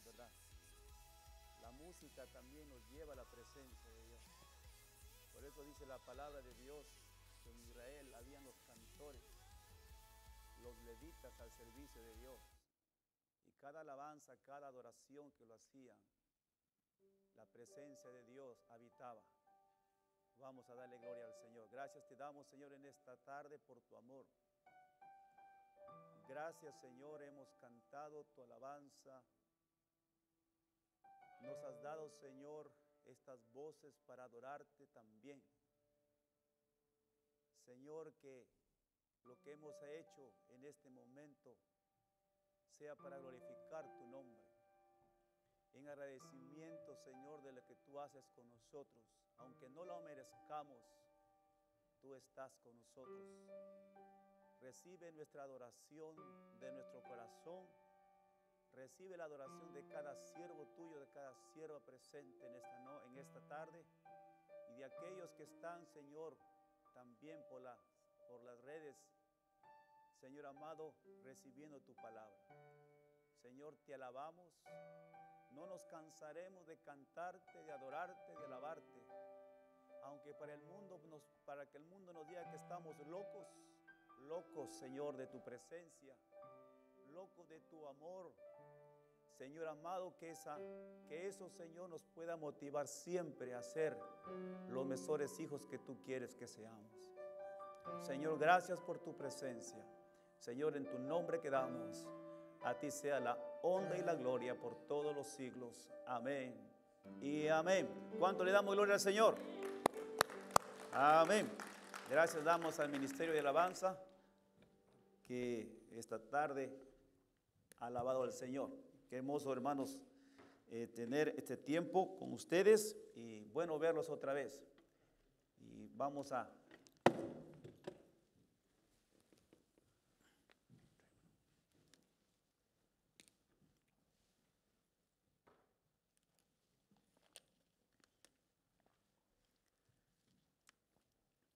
¿verdad? La música también nos lleva a la presencia de Dios. Por eso dice la palabra de Dios que en Israel habían los cantores, los levitas al servicio de Dios. Y cada alabanza, cada adoración que lo hacían, la presencia de Dios habitaba. Vamos a darle gloria al Señor. Gracias te damos, Señor, en esta tarde por tu amor. Gracias, Señor, hemos cantado tu alabanza. Nos has dado, Señor, estas voces para adorarte también. Señor, que lo que hemos hecho en este momento sea para glorificar tu nombre. En agradecimiento, Señor, de lo que tú haces con nosotros. Aunque no lo merezcamos, tú estás con nosotros. Recibe nuestra adoración de nuestro corazón. Recibe la adoración de cada siervo tuyo, de cada sierva presente en esta tarde. Y de aquellos que están, Señor, también por las redes, Señor amado, recibiendo tu palabra. Señor, te alabamos. No nos cansaremos de cantarte, de adorarte, de alabarte. Aunque para que el mundo nos diga que estamos locos, locos, Señor, de tu presencia, locos de tu amor. Señor amado, que eso, Señor, nos pueda motivar siempre a ser los mejores hijos que tú quieres que seamos. Señor, gracias por tu presencia. Señor, en tu nombre que damos, a ti sea la honra y la gloria por todos los siglos. Amén y amén. ¿Cuánto le damos gloria al Señor? Amén. Gracias damos al Ministerio de Alabanza que esta tarde ha alabado al Señor. Qué hermoso, hermanos, tener este tiempo con ustedes y bueno verlos otra vez. Y vamos a...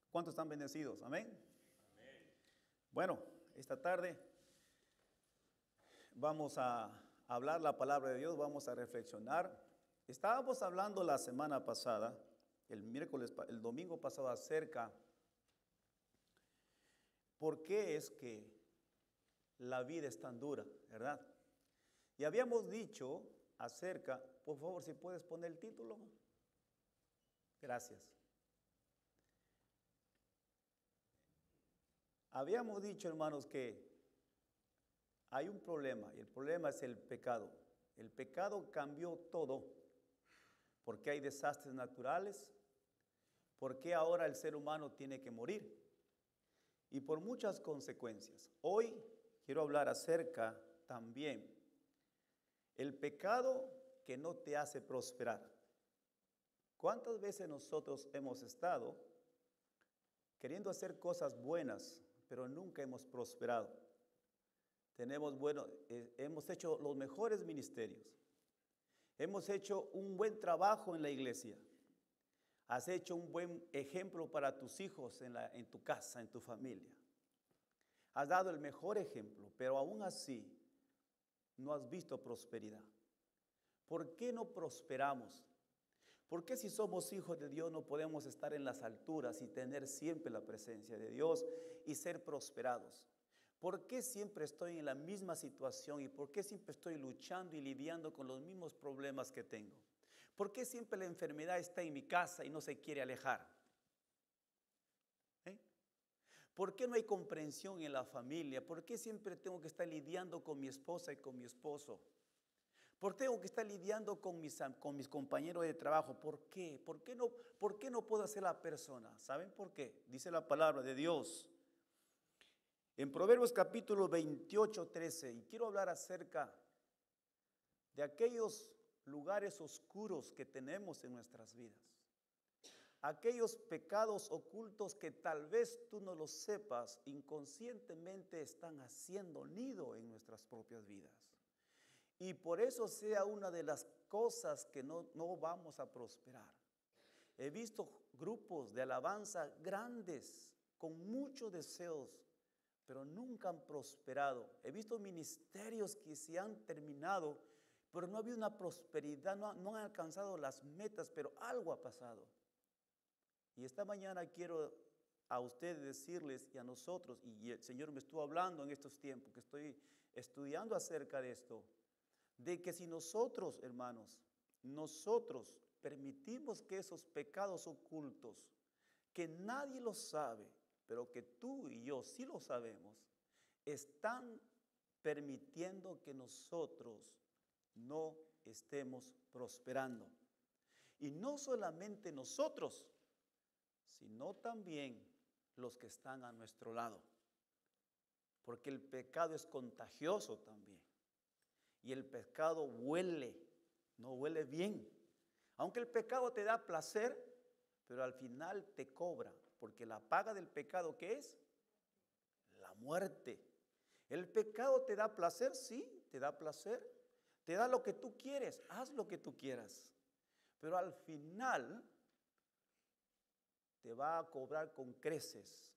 ¿Cuántos están bendecidos? Amén. Amén. Bueno, esta tarde vamos a hablar la palabra de Dios, vamos a reflexionar. Estábamos hablando la semana pasada, el domingo pasado, acerca por qué es que la vida es tan dura, ¿verdad? Y habíamos dicho acerca, por favor, si puedes poner el título. Gracias. Habíamos dicho, hermanos, que hay un problema y el problema es el pecado. El pecado cambió todo. ¿Por qué hay desastres naturales? ¿Por qué ahora el ser humano tiene que morir? Y por muchas consecuencias. Hoy quiero hablar acerca también el pecado que no te hace prosperar. ¿Cuántas veces nosotros hemos estado queriendo hacer cosas buenas, pero nunca hemos prosperado? Hemos hecho los mejores ministerios. Hemos hecho un buen trabajo en la iglesia. Has hecho un buen ejemplo para tus hijos en tu casa, en tu familia. Has dado el mejor ejemplo, pero aún así no has visto prosperidad. ¿Por qué no prosperamos? ¿Por qué si somos hijos de Dios no podemos estar en las alturas y tener siempre la presencia de Dios y ser prosperados? ¿Por qué siempre estoy en la misma situación y por qué siempre estoy luchando y lidiando con los mismos problemas que tengo? ¿Por qué siempre la enfermedad está en mi casa y no se quiere alejar? ¿Por qué no hay comprensión en la familia? ¿Por qué siempre tengo que estar lidiando con mi esposa y con mi esposo? ¿Por qué tengo que estar lidiando con mis compañeros de trabajo? ¿Por qué? ¿Por qué no puedo ser la persona? ¿Saben por qué? Dice la palabra de Dios en Proverbios capítulo 28, 13. Y quiero hablar acerca de aquellos lugares oscuros que tenemos en nuestras vidas. Aquellos pecados ocultos que tal vez tú no lo sepas, inconscientemente están haciendo nido en nuestras propias vidas. Y por eso sea una de las cosas que no vamos a prosperar. He visto grupos de alabanza grandes, con muchos deseos, pero nunca han prosperado. He visto ministerios que se han terminado, pero no ha habido una prosperidad, no han alcanzado las metas, pero algo ha pasado. Y esta mañana quiero a ustedes decirles y a nosotros, y el Señor me estuvo hablando en estos tiempos, que estoy estudiando acerca de esto, de que si nosotros, hermanos, nosotros permitimos que esos pecados ocultos, que nadie los sabe, pero que tú y yo sí lo sabemos, están permitiendo que nosotros no estemos prosperando. Y no solamente nosotros, sino también los que están a nuestro lado. Porque el pecado es contagioso también. Y el pecado huele, no huele bien. Aunque el pecado te da placer, pero al final te cobra. Porque la paga del pecado, ¿qué es? La muerte. El pecado te da placer, sí, te da placer. Te da lo que tú quieres, haz lo que tú quieras. Pero al final te va a cobrar con creces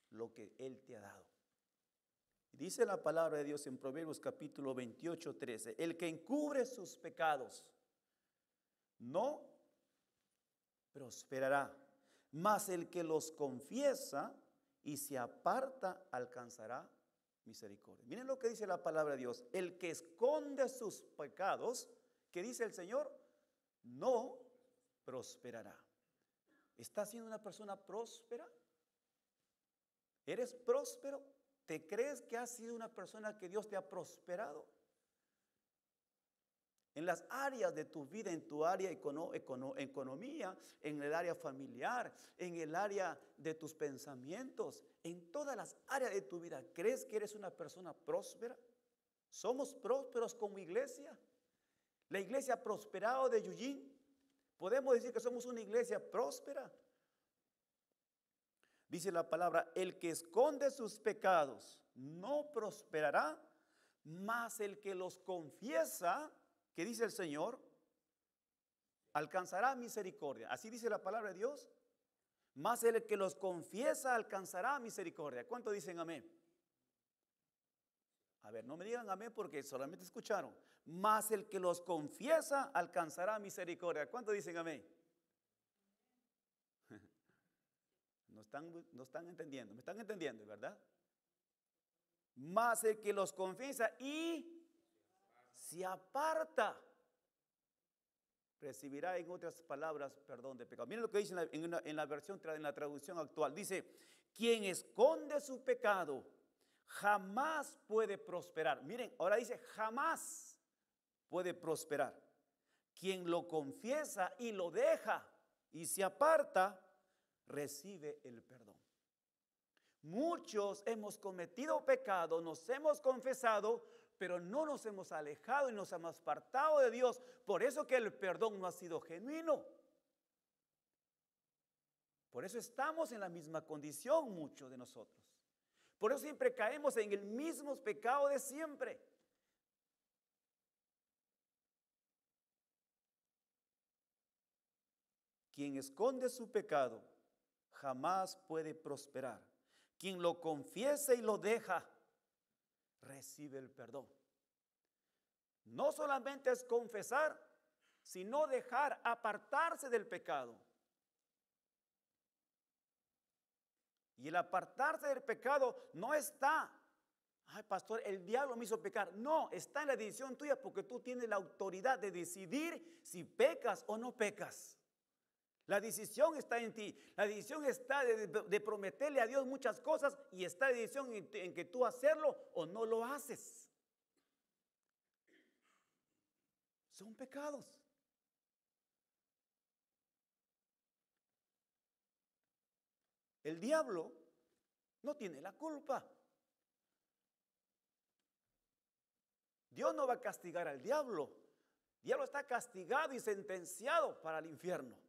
lo que Él te ha dado. Dice la palabra de Dios en Proverbios capítulo 28, 13. El que encubre sus pecados no prosperará, mas el que los confiesa y se aparta alcanzará misericordia. Miren lo que dice la palabra de Dios. El que esconde sus pecados, que dice el Señor, no prosperará. ¿Estás siendo una persona próspera? ¿Eres próspero? ¿Te crees que has sido una persona que Dios te ha prosperado? En las áreas de tu vida, en tu área economía, en el área familiar, en el área de tus pensamientos, en todas las áreas de tu vida, ¿crees que eres una persona próspera? ¿Somos prósperos como iglesia? La iglesia prosperado de Yujin, ¿podemos decir que somos una iglesia próspera? Dice la palabra, el que esconde sus pecados no prosperará, mas el que los confiesa, que dice el Señor, alcanzará misericordia. Así dice la palabra de Dios. Mas el que los confiesa alcanzará misericordia. ¿Cuánto dicen amén? A ver, no me digan amén porque solamente escucharon. Mas el que los confiesa alcanzará misericordia. ¿Cuánto dicen amén? No están entendiendo. ¿Me están entendiendo, verdad? Mas el que los confiesa y se aparta, recibirá, en otras palabras, perdón de pecado. Miren lo que dice en la traducción actual. Dice, quien esconde su pecado jamás puede prosperar. Miren, ahora dice, jamás puede prosperar. Quien lo confiesa y lo deja y se aparta, recibe el perdón. Muchos hemos cometido pecado, nos hemos confesado, pero no nos hemos alejado y nos hemos apartado de Dios. Por eso que el perdón no ha sido genuino. Por eso estamos en la misma condición muchos de nosotros. Por eso siempre caemos en el mismo pecado de siempre. Quien esconde su pecado jamás puede prosperar. Quien lo confiesa y lo deja, recibe el perdón. No solamente es confesar, sino dejar, apartarse del pecado. Y el apartarse del pecado no está, ay pastor, el diablo me hizo pecar. No, está en la decisión tuya porque tú tienes la autoridad de decidir si pecas o no pecas. La decisión está en ti. La decisión está de prometerle a Dios muchas cosas y está la decisión en que tú hacerlo o no lo haces. Son pecados. El diablo no tiene la culpa. Dios no va a castigar al diablo. El diablo está castigado y sentenciado para el infierno.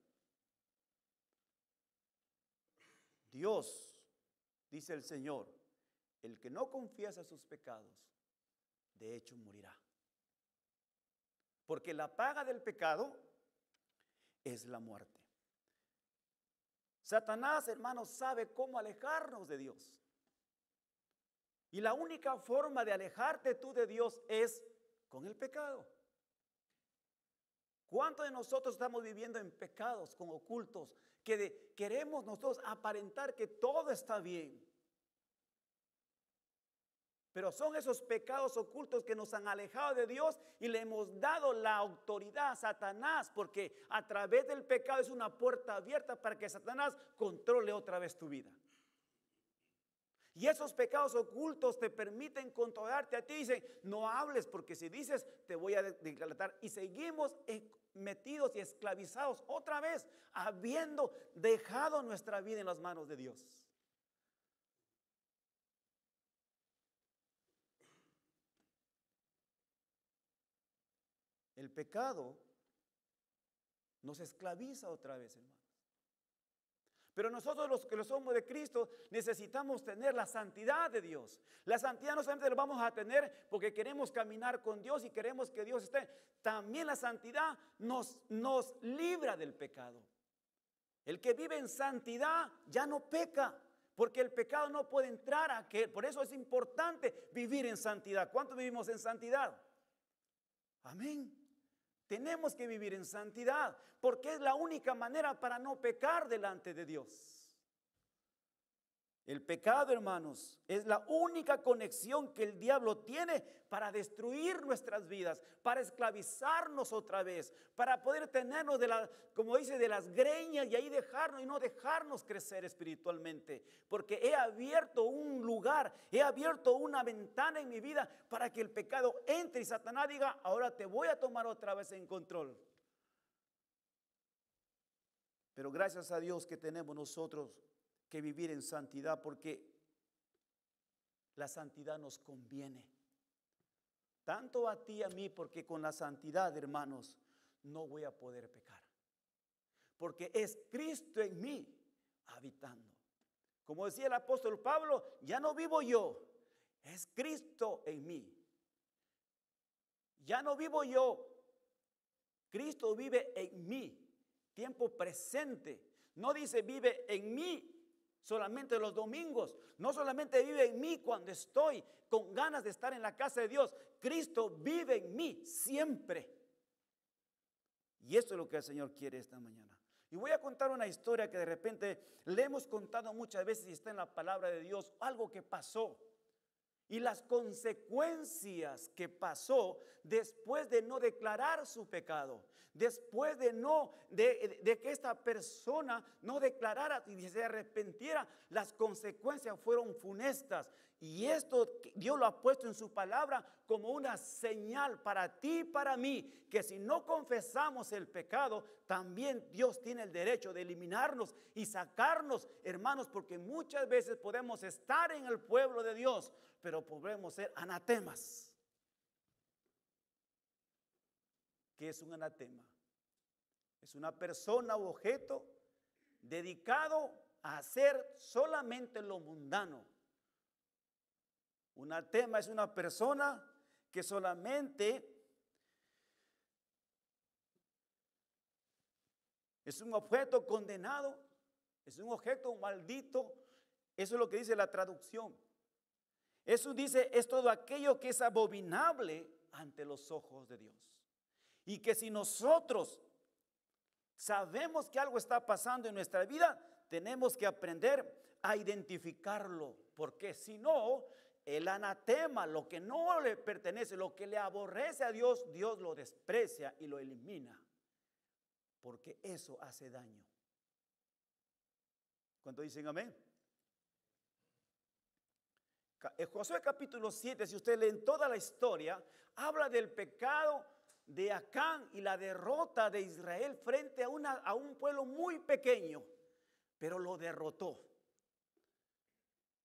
Dios, dice el Señor, el que no confiesa sus pecados, de hecho morirá. Porque la paga del pecado es la muerte. Satanás, hermanos, sabe cómo alejarnos de Dios. Y la única forma de alejarte tú de Dios es con el pecado. ¿Cuántos de nosotros estamos viviendo en pecados con ocultos que queremos nosotros aparentar que todo está bien? Pero son esos pecados ocultos que nos han alejado de Dios y le hemos dado la autoridad a Satanás, porque a través del pecado es una puerta abierta para que Satanás controle otra vez tu vida. Y esos pecados ocultos te permiten controlarte a ti. Dicen, no hables, porque si dices te voy a declarar. Y seguimos metidos y esclavizados otra vez, habiendo dejado nuestra vida en las manos de Dios. El pecado nos esclaviza otra vez, hermano. Pero nosotros los que somos de Cristo necesitamos tener la santidad de Dios. La santidad no solamente la vamos a tener porque queremos caminar con Dios y queremos que Dios esté. También la santidad nos libra del pecado. El que vive en santidad ya no peca, porque el pecado no puede entrar a aquel. Por eso es importante vivir en santidad. ¿Cuántos vivimos en santidad? Amén. Tenemos que vivir en santidad, porque es la única manera para no pecar delante de Dios. El pecado, hermanos, es la única conexión que el diablo tiene para destruir nuestras vidas, para esclavizarnos otra vez, para poder tenernos como dice, de las greñas y ahí dejarnos y no dejarnos crecer espiritualmente. Porque he abierto un lugar, he abierto una ventana en mi vida para que el pecado entre y Satanás diga, ahora te voy a tomar otra vez en control. Pero gracias a Dios que tenemos nosotros que vivir en santidad, porque la santidad nos conviene tanto a ti y a mí, porque con la santidad, hermanos, no voy a poder pecar, porque es Cristo en mí habitando. Como decía el apóstol Pablo, ya no vivo yo, es Cristo en mí. Ya no vivo yo, Cristo vive en mí. Tiempo presente. No dice vive en mí solamente los domingos, no solamente vive en mí cuando estoy con ganas de estar en la casa de Dios. Cristo vive en mí siempre. Y esto es lo que el Señor quiere esta mañana. Y voy a contar una historia que de repente le hemos contado muchas veces y está en la palabra de Dios, algo que pasó. Y las consecuencias que pasó después de no declarar su pecado, después de que esta persona no declarara y se arrepintiera, las consecuencias fueron funestas. Y esto Dios lo ha puesto en su palabra como una señal para ti y para mí, que si no confesamos el pecado, también Dios tiene el derecho de eliminarnos y sacarnos, hermanos, porque muchas veces podemos estar en el pueblo de Dios, pero podemos ser anatemas. ¿Qué es un anatema? Es una persona u objeto dedicado a hacer solamente lo mundano. Un anatema es una persona que solamente es un objeto condenado, es un objeto maldito. Eso es lo que dice la traducción. Eso dice, es todo aquello que es abominable ante los ojos de Dios. Y que si nosotros sabemos que algo está pasando en nuestra vida, tenemos que aprender a identificarlo. Porque si no, el anatema, lo que no le pertenece, lo que le aborrece a Dios, Dios lo desprecia y lo elimina. Porque eso hace daño. ¿Cuánto dicen amén? En Josué capítulo 7, si usted lee en toda la historia, habla del pecado de Acán y la derrota de Israel frente a un pueblo muy pequeño, pero lo derrotó.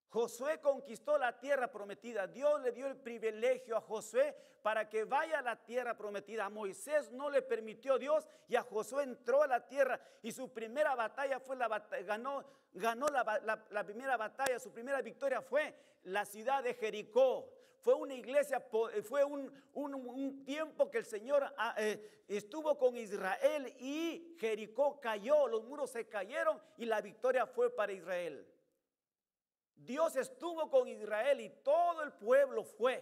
Josué conquistó la tierra prometida. Dios le dio el privilegio a Josué para que vaya a la tierra prometida. A Moisés no le permitió Dios y a Josué entró a la tierra y su primera batalla fue ganó la primera batalla, su primera victoria fue la ciudad de Jericó. Fue una iglesia, fue un tiempo que el Señor estuvo con Israel y Jericó cayó, los muros se cayeron y la victoria fue para Israel. Dios estuvo con Israel y todo el pueblo fue.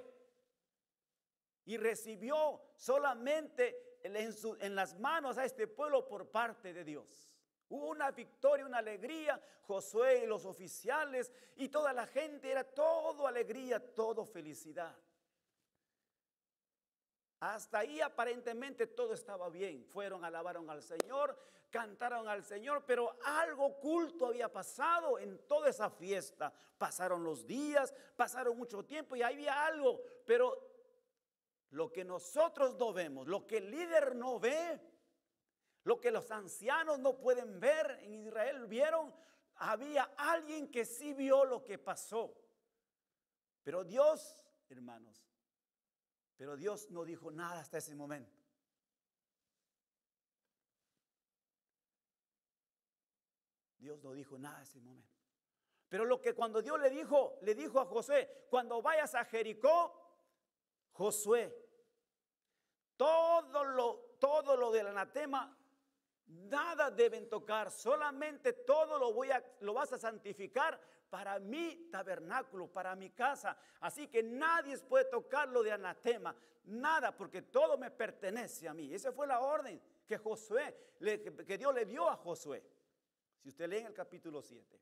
y recibió solamente en las manos a este pueblo por parte de Dios. Hubo una victoria, una alegría. Josué y los oficiales y toda la gente, era todo alegría, todo felicidad. Hasta ahí aparentemente todo estaba bien. Fueron, alabaron al Señor, cantaron al Señor, pero algo oculto había pasado en toda esa fiesta. Pasaron los días, pasaron mucho tiempo y había algo, pero lo que nosotros no vemos, lo que el líder no ve, lo que los ancianos no pueden ver, en Israel vieron, había alguien que sí vio lo que pasó. Pero Dios, hermanos, pero Dios no dijo nada hasta ese momento. Dios no dijo nada en ese momento. Pero lo que cuando Dios le dijo a Josué, cuando vayas a Jericó, Josué, todo lo del anatema, nada deben tocar, solamente todo lo vas a santificar para mi tabernáculo, para mi casa. Así que nadie puede tocar lo de anatema, nada, porque todo me pertenece a mí. Esa fue la orden que que Dios le dio a Josué. Si usted lee en el capítulo 7.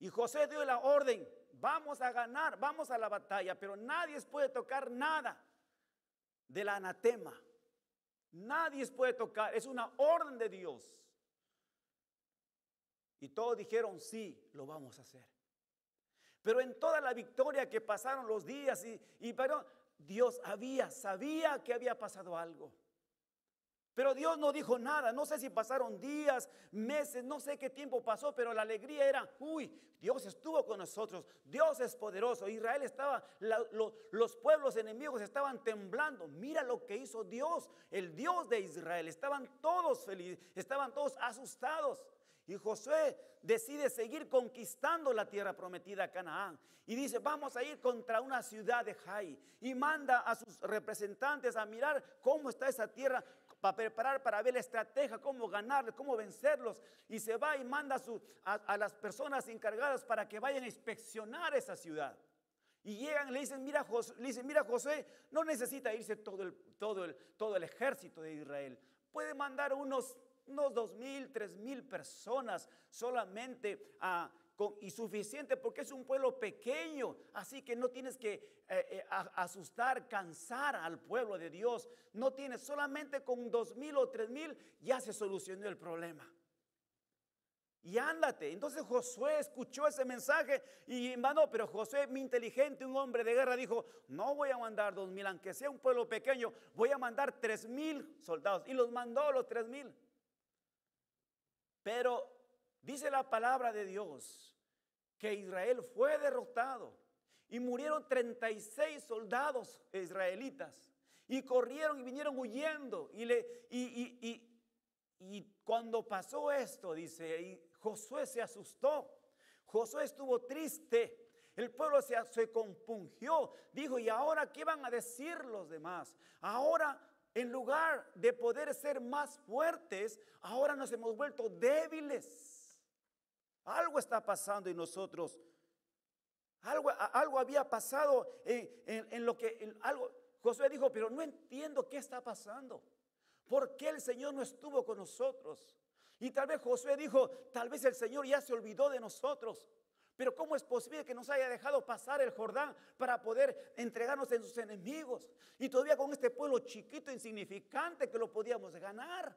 Y Josué dio la orden, vamos a ganar, vamos a la batalla, pero nadie puede tocar nada del anatema. Nadie puede tocar, es una orden de Dios. Y todos dijeron, sí, lo vamos a hacer. Pero en toda la victoria que pasaron los días, pero Dios sabía que había pasado algo. Pero Dios no dijo nada. No sé si pasaron días, meses, no sé qué tiempo pasó, pero la alegría era, Dios estuvo con nosotros, Dios es poderoso. Israel estaba, los pueblos enemigos estaban temblando. Mira lo que hizo Dios, el Dios de Israel. Estaban todos felices, estaban todos asustados. Y Josué decide seguir conquistando la tierra prometida a Canaán. Y dice, vamos a ir contra una ciudad de Jai. Y manda a sus representantes a mirar cómo está esa tierra, para preparar, para ver la estrategia, cómo ganarles, cómo vencerlos. Y se va y manda a las personas encargadas para que vayan a inspeccionar esa ciudad. Y llegan y le dicen, mira Josué, no necesita irse todo el ejército de Israel. Puede mandar unos 2,000, 3,000 personas solamente y suficiente, porque es un pueblo pequeño, así que no tienes que asustar, cansar al pueblo de Dios. No tienes, solamente con 2,000 o 3,000 ya se solucionó el problema. Y ándate. Entonces Josué escuchó ese mensaje y mandó, pero Josué, muy inteligente, un hombre de guerra, dijo, no voy a mandar 2,000, aunque sea un pueblo pequeño, voy a mandar 3,000 soldados. Y los mandó los 3,000. Pero dice la palabra de Dios que Israel fue derrotado y murieron 36 soldados israelitas y corrieron y vinieron huyendo y cuando pasó esto, dice, y Josué se asustó, Josué estuvo triste, el pueblo se compungió, dijo, ¿y ahora qué van a decir los demás? Ahora, en lugar de poder ser más fuertes, ahora nos hemos vuelto débiles. Algo está pasando en nosotros. Algo había pasado en lo que Josué dijo, pero no entiendo qué está pasando. ¿Por qué el Señor no estuvo con nosotros? Y tal vez Josué dijo, tal vez el Señor ya se olvidó de nosotros. Pero ¿cómo es posible que nos haya dejado pasar el Jordán para poder entregarnos en sus enemigos? Y todavía con este pueblo chiquito, insignificante, que lo podíamos ganar.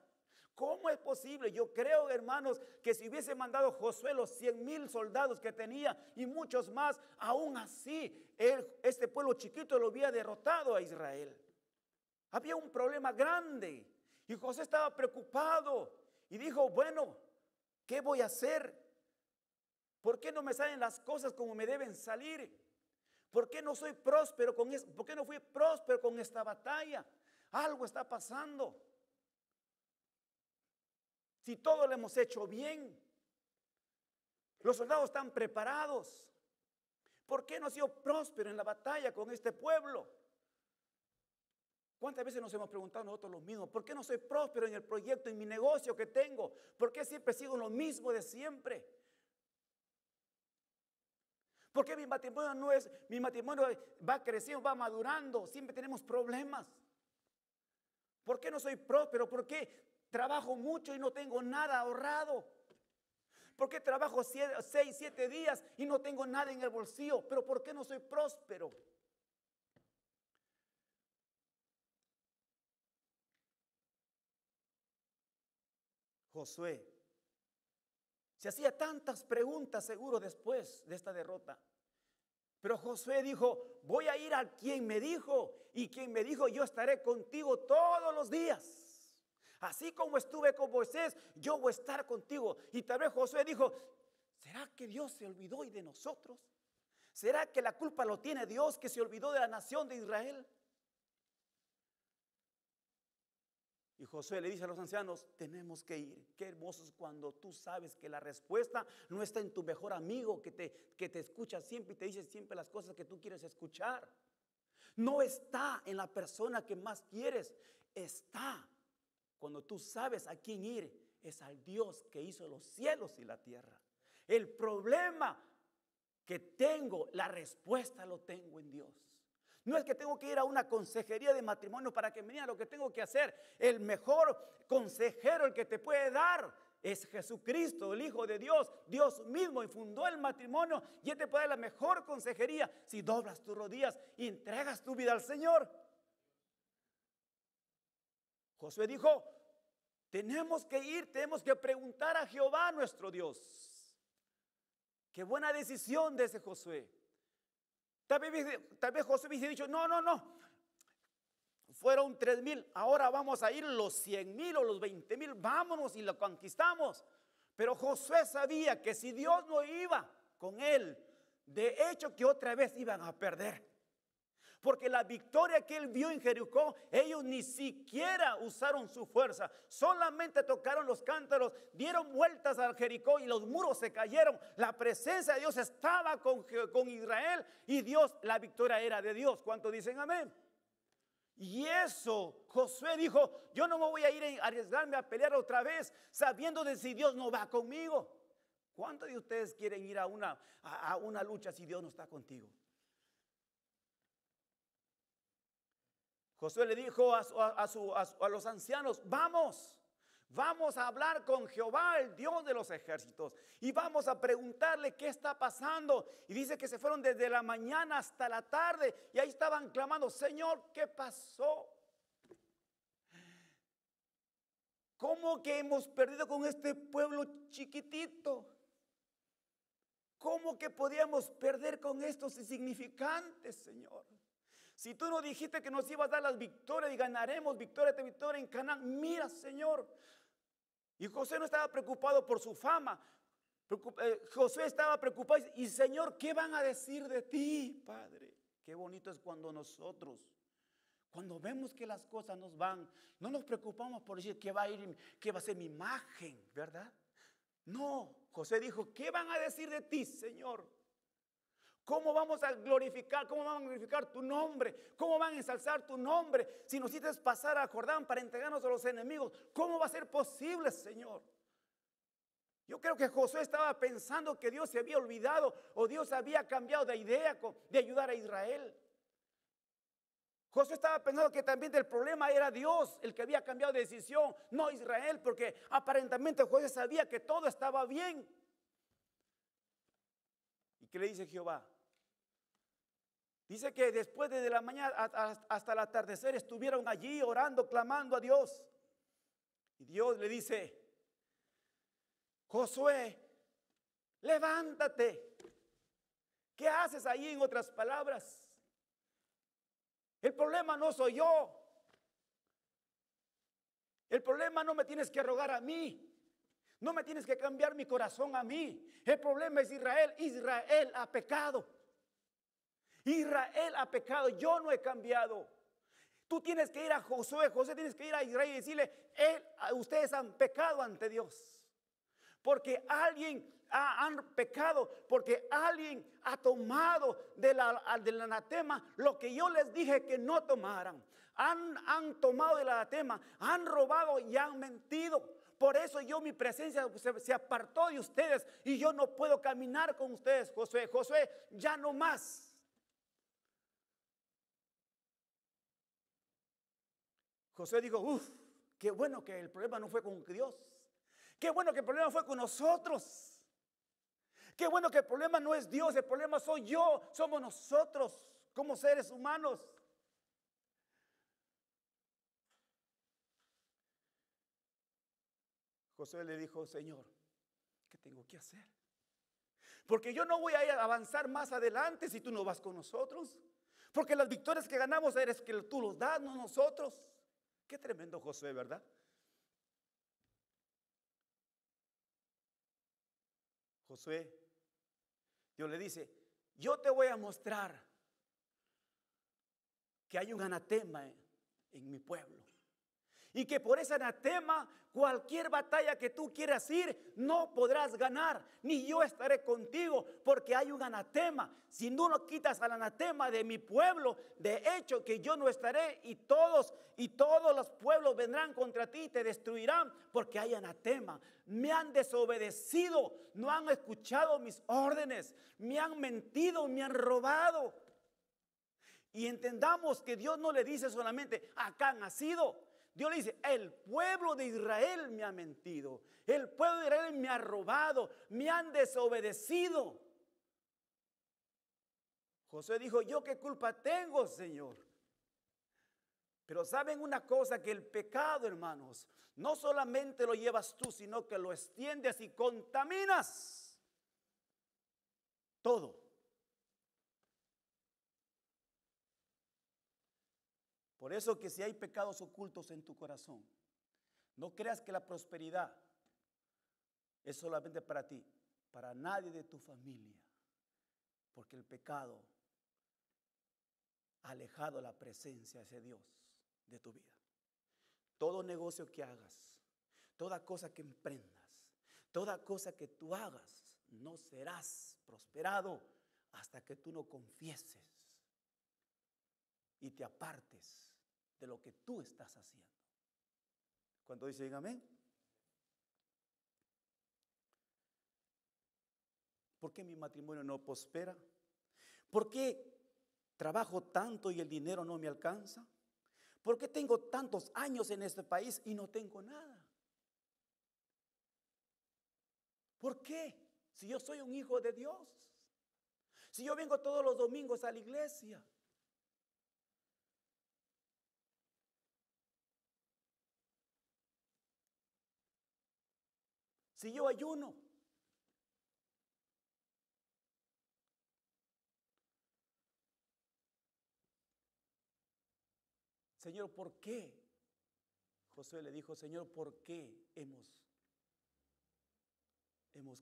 ¿Cómo es posible? Yo creo, hermanos, que si hubiese mandado Josué los 100,000 soldados que tenía y muchos más, aún así, este pueblo chiquito lo había derrotado a Israel. Había un problema grande y Josué estaba preocupado y dijo, bueno, ¿qué voy a hacer? ¿Por qué no me salen las cosas como me deben salir? ¿Por qué no soy próspero ¿Por qué no fui próspero con esta batalla? Algo está pasando. Si todo lo hemos hecho bien, los soldados están preparados, ¿por qué no he sido próspero en la batalla con este pueblo? ¿Cuántas veces nos hemos preguntado nosotros lo mismo? ¿Por qué no soy próspero en el proyecto, en mi negocio que tengo? ¿Por qué siempre sigo lo mismo de siempre? ¿Por qué mi matrimonio va creciendo, va madurando? Siempre tenemos problemas. ¿Por qué no soy próspero? ¿Por qué trabajo mucho y no tengo nada ahorrado? ¿Por qué trabajo 6, 7 días y no tengo nada en el bolsillo? ¿Pero por qué no soy próspero? Josué se hacía tantas preguntas seguro después de esta derrota. Pero Josué dijo, voy a ir a quien me dijo, y quien me dijo, yo estaré contigo todos los días. Así como estuve con Moisés, yo voy a estar contigo. Y tal vez Josué dijo, ¿será que Dios se olvidó hoy de nosotros? ¿Será que la culpa lo tiene Dios, que se olvidó de la nación de Israel? Y Josué le dice a los ancianos, tenemos que ir. Qué hermoso es cuando tú sabes que la respuesta no está en tu mejor amigo que te escucha siempre y te dice siempre las cosas que tú quieres escuchar. No está en la persona que más quieres. Está cuando tú sabes a quién ir. Es al Dios que hizo los cielos y la tierra. El problema que tengo, la respuesta lo tengo en Dios. No es que tengo que ir a una consejería de matrimonio para que me digan lo que tengo que hacer. El mejor consejero, el que te puede dar, es Jesucristo, el Hijo de Dios. Dios mismo fundó el matrimonio y Él te puede dar la mejor consejería si doblas tus rodillas y entregas tu vida al Señor. Josué dijo, tenemos que ir, tenemos que preguntar a Jehová nuestro Dios. Qué buena decisión de ese Josué. Tal vez Josué hubiese dicho, no. Fueron 3,000, ahora vamos a ir los 100,000 o los 20,000, vámonos y lo conquistamos. Pero Josué sabía que si Dios no iba con él, de hecho que otra vez iban a perder. Porque la victoria que él vio en Jericó, ellos ni siquiera usaron su fuerza. Solamente tocaron los cántaros, dieron vueltas al Jericó y los muros se cayeron. La presencia de Dios estaba con Israel y Dios, la victoria era de Dios. ¿Cuántos dicen amén? Y eso, Josué dijo, yo no me voy a ir a arriesgarme a pelear otra vez sabiendo de si Dios no va conmigo. ¿Cuántos de ustedes quieren ir a una lucha si Dios no está contigo? Josué le dijo a los ancianos, vamos a hablar con Jehová, el Dios de los ejércitos, y vamos a preguntarle qué está pasando. Y dice que se fueron desde la mañana hasta la tarde, y ahí estaban clamando, Señor, ¿qué pasó? ¿Cómo que hemos perdido con este pueblo chiquitito? ¿Cómo que podíamos perder con estos insignificantes, Señor? Si tú no dijiste que nos ibas a dar las victorias y ganaremos victoria tras victoria en Canaán, mira, Señor. Y Josué no estaba preocupado por su fama. Josué estaba preocupado y Señor, ¿qué van a decir de ti, Padre? Qué bonito es cuando nosotros, cuando vemos que las cosas nos van, no nos preocupamos por decir qué va a ser mi imagen, ¿verdad? No, Josué dijo, ¿qué van a decir de ti, Señor? ¿Cómo vamos a glorificar? ¿Cómo vamos a glorificar tu nombre? ¿Cómo van a ensalzar tu nombre? Si nos hiciste pasar a Jordán para entregarnos a los enemigos, ¿cómo va a ser posible, Señor? Yo creo que Josué estaba pensando que Dios se había olvidado o Dios había cambiado de idea de ayudar a Israel. Josué estaba pensando que también el problema era Dios el que había cambiado de decisión, no Israel, porque aparentemente Josué sabía que todo estaba bien. ¿Y qué le dice Jehová? Dice que después de la mañana hasta el atardecer estuvieron allí orando, clamando a Dios. Y Dios le dice, Josué, levántate. ¿Qué haces ahí, en otras palabras? El problema no soy yo. El problema no me tienes que rogar a mí. No me tienes que cambiar mi corazón a mí. El problema es Israel. Israel ha pecado. Israel ha pecado. Yo no he cambiado. Tú tienes que ir a Josué. Josué tienes que ir a Israel y decirle, ustedes han pecado ante Dios. Porque alguien han pecado, porque alguien ha tomado del anatema lo que yo les dije que no tomaran. Han tomado del anatema, han robado y han mentido. Por eso mi presencia se apartó de ustedes y yo no puedo caminar con ustedes, Josué. Josué, ya no más. Josué dijo, qué bueno que el problema no fue con Dios. Qué bueno que el problema fue con nosotros. Qué bueno que el problema no es Dios, el problema soy yo, somos nosotros como seres humanos. Josué le dijo, Señor, ¿qué tengo que hacer? Porque yo no voy a ir a avanzar más adelante si tú no vas con nosotros. Porque las victorias que ganamos eres que tú los das, no nosotros. Qué tremendo Josué, ¿verdad? Josué, Dios le dice, yo te voy a mostrar que hay un anatema en mi pueblo. Y que por ese anatema, cualquier batalla que tú quieras ir, no podrás ganar, ni yo estaré contigo, porque hay un anatema. Si no lo quitas al anatema de mi pueblo, de hecho que yo no estaré, y todos los pueblos vendrán contra ti y te destruirán, porque hay anatema. Me han desobedecido, no han escuchado mis órdenes, me han mentido, me han robado. Y entendamos que Dios no le dice solamente, acá han nacido. Dios le dice, el pueblo de Israel me ha mentido, el pueblo de Israel me ha robado, me han desobedecido. Josué dijo, ¿yo qué culpa tengo, Señor? Pero saben una cosa, que el pecado, hermanos, no solamente lo llevas tú, sino que lo extiendes y contaminas todo. Por eso que si hay pecados ocultos en tu corazón, no creas que la prosperidad es solamente para ti, para nadie de tu familia, porque el pecado ha alejado la presencia de ese Dios de tu vida. Todo negocio que hagas, toda cosa que emprendas, toda cosa que tú hagas, no serás prosperado hasta que tú no confieses y te apartes de lo que tú estás haciendo. ¿Cuánto dicen amén? ¿Por qué mi matrimonio no prospera? ¿Por qué trabajo tanto y el dinero no me alcanza? ¿Por qué tengo tantos años en este país y no tengo nada? ¿Por qué? Si yo soy un hijo de Dios, si yo vengo todos los domingos a la iglesia, si yo ayuno, Señor, ¿por qué? Josué le dijo, Señor, ¿por qué hemos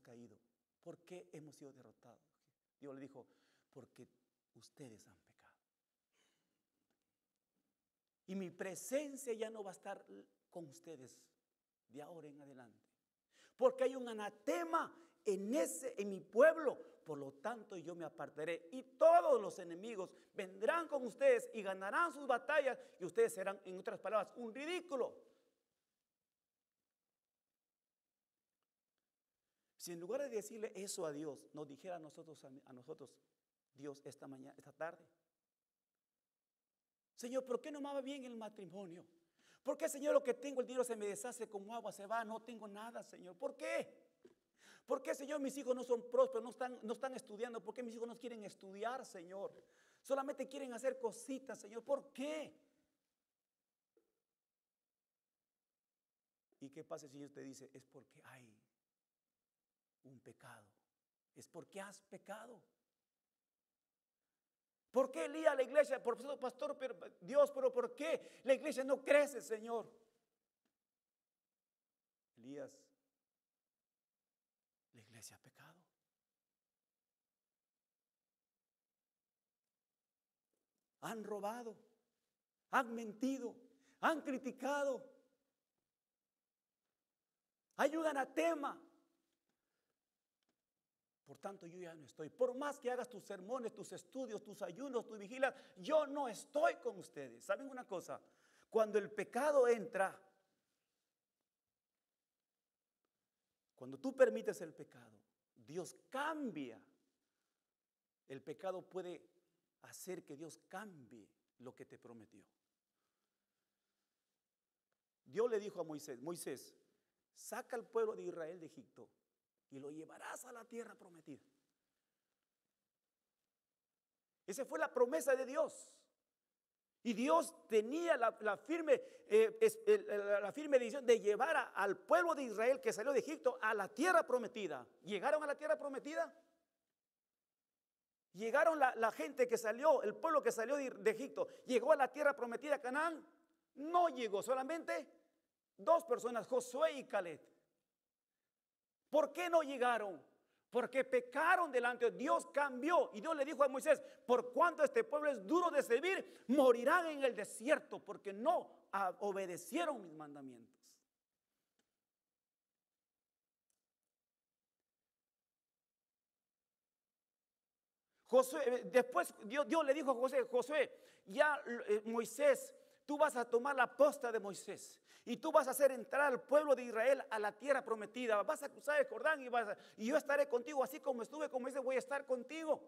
caído? ¿Por qué hemos sido derrotados? Dios le dijo, porque ustedes han pecado. Y mi presencia ya no va a estar con ustedes de ahora en adelante. Porque hay un anatema en mi pueblo. Por lo tanto, yo me apartaré y todos los enemigos vendrán con ustedes y ganarán sus batallas y ustedes serán, en otras palabras, un ridículo. Si en lugar de decirle eso a Dios, nos dijera a nosotros Dios esta mañana, esta tarde, Señor, ¿por qué no me va bien el matrimonio? ¿Por qué, Señor, lo que tengo, el dinero se me deshace como agua, se va, no tengo nada, Señor? ¿Por qué? ¿Por qué, Señor, mis hijos no son prósperos, no están estudiando? ¿Por qué mis hijos no quieren estudiar, Señor? Solamente quieren hacer cositas, Señor. ¿Por qué? ¿Y qué pasa si Dios te dice? Es porque hay un pecado. Es porque has pecado. ¿Por qué Elías la iglesia? Pastor, pero Dios, pero ¿por qué la iglesia no crece, Señor? Elías, la iglesia ha pecado. Han robado, han mentido, han criticado. Hay un anatema. Por tanto, yo ya no estoy. Por más que hagas tus sermones, tus estudios, tus ayunos, tus vigilas, yo no estoy con ustedes. ¿Saben una cosa? Cuando el pecado entra, Cuando tú permites el pecado, Dios cambia. El pecado puede hacer que Dios cambie lo que te prometió. Dios le dijo a Moisés: Moisés, saca al pueblo de Israel de Egipto y lo llevarás a la tierra prometida. Esa fue la promesa de Dios. Y Dios tenía la firme decisión de llevar al pueblo de Israel que salió de Egipto a la tierra prometida. ¿Llegaron a la tierra prometida? ¿Llegaron la gente que salió, el pueblo que salió de Egipto, llegó a la tierra prometida, Canaán? No llegó, solamente 2 personas, Josué y Caleb. ¿Por qué no llegaron? Porque pecaron delante de Dios. Cambió y Dios le dijo a Moisés: por cuanto este pueblo es duro de servir, morirán en el desierto, porque no obedecieron mis mandamientos. Josué, después Dios le dijo a Josué, ya Moisés, tú vas a tomar la posta de Moisés y tú vas a hacer entrar al pueblo de Israel a la tierra prometida. Vas a cruzar el Jordán y yo estaré contigo, así como estuve con Moisés, voy a estar contigo.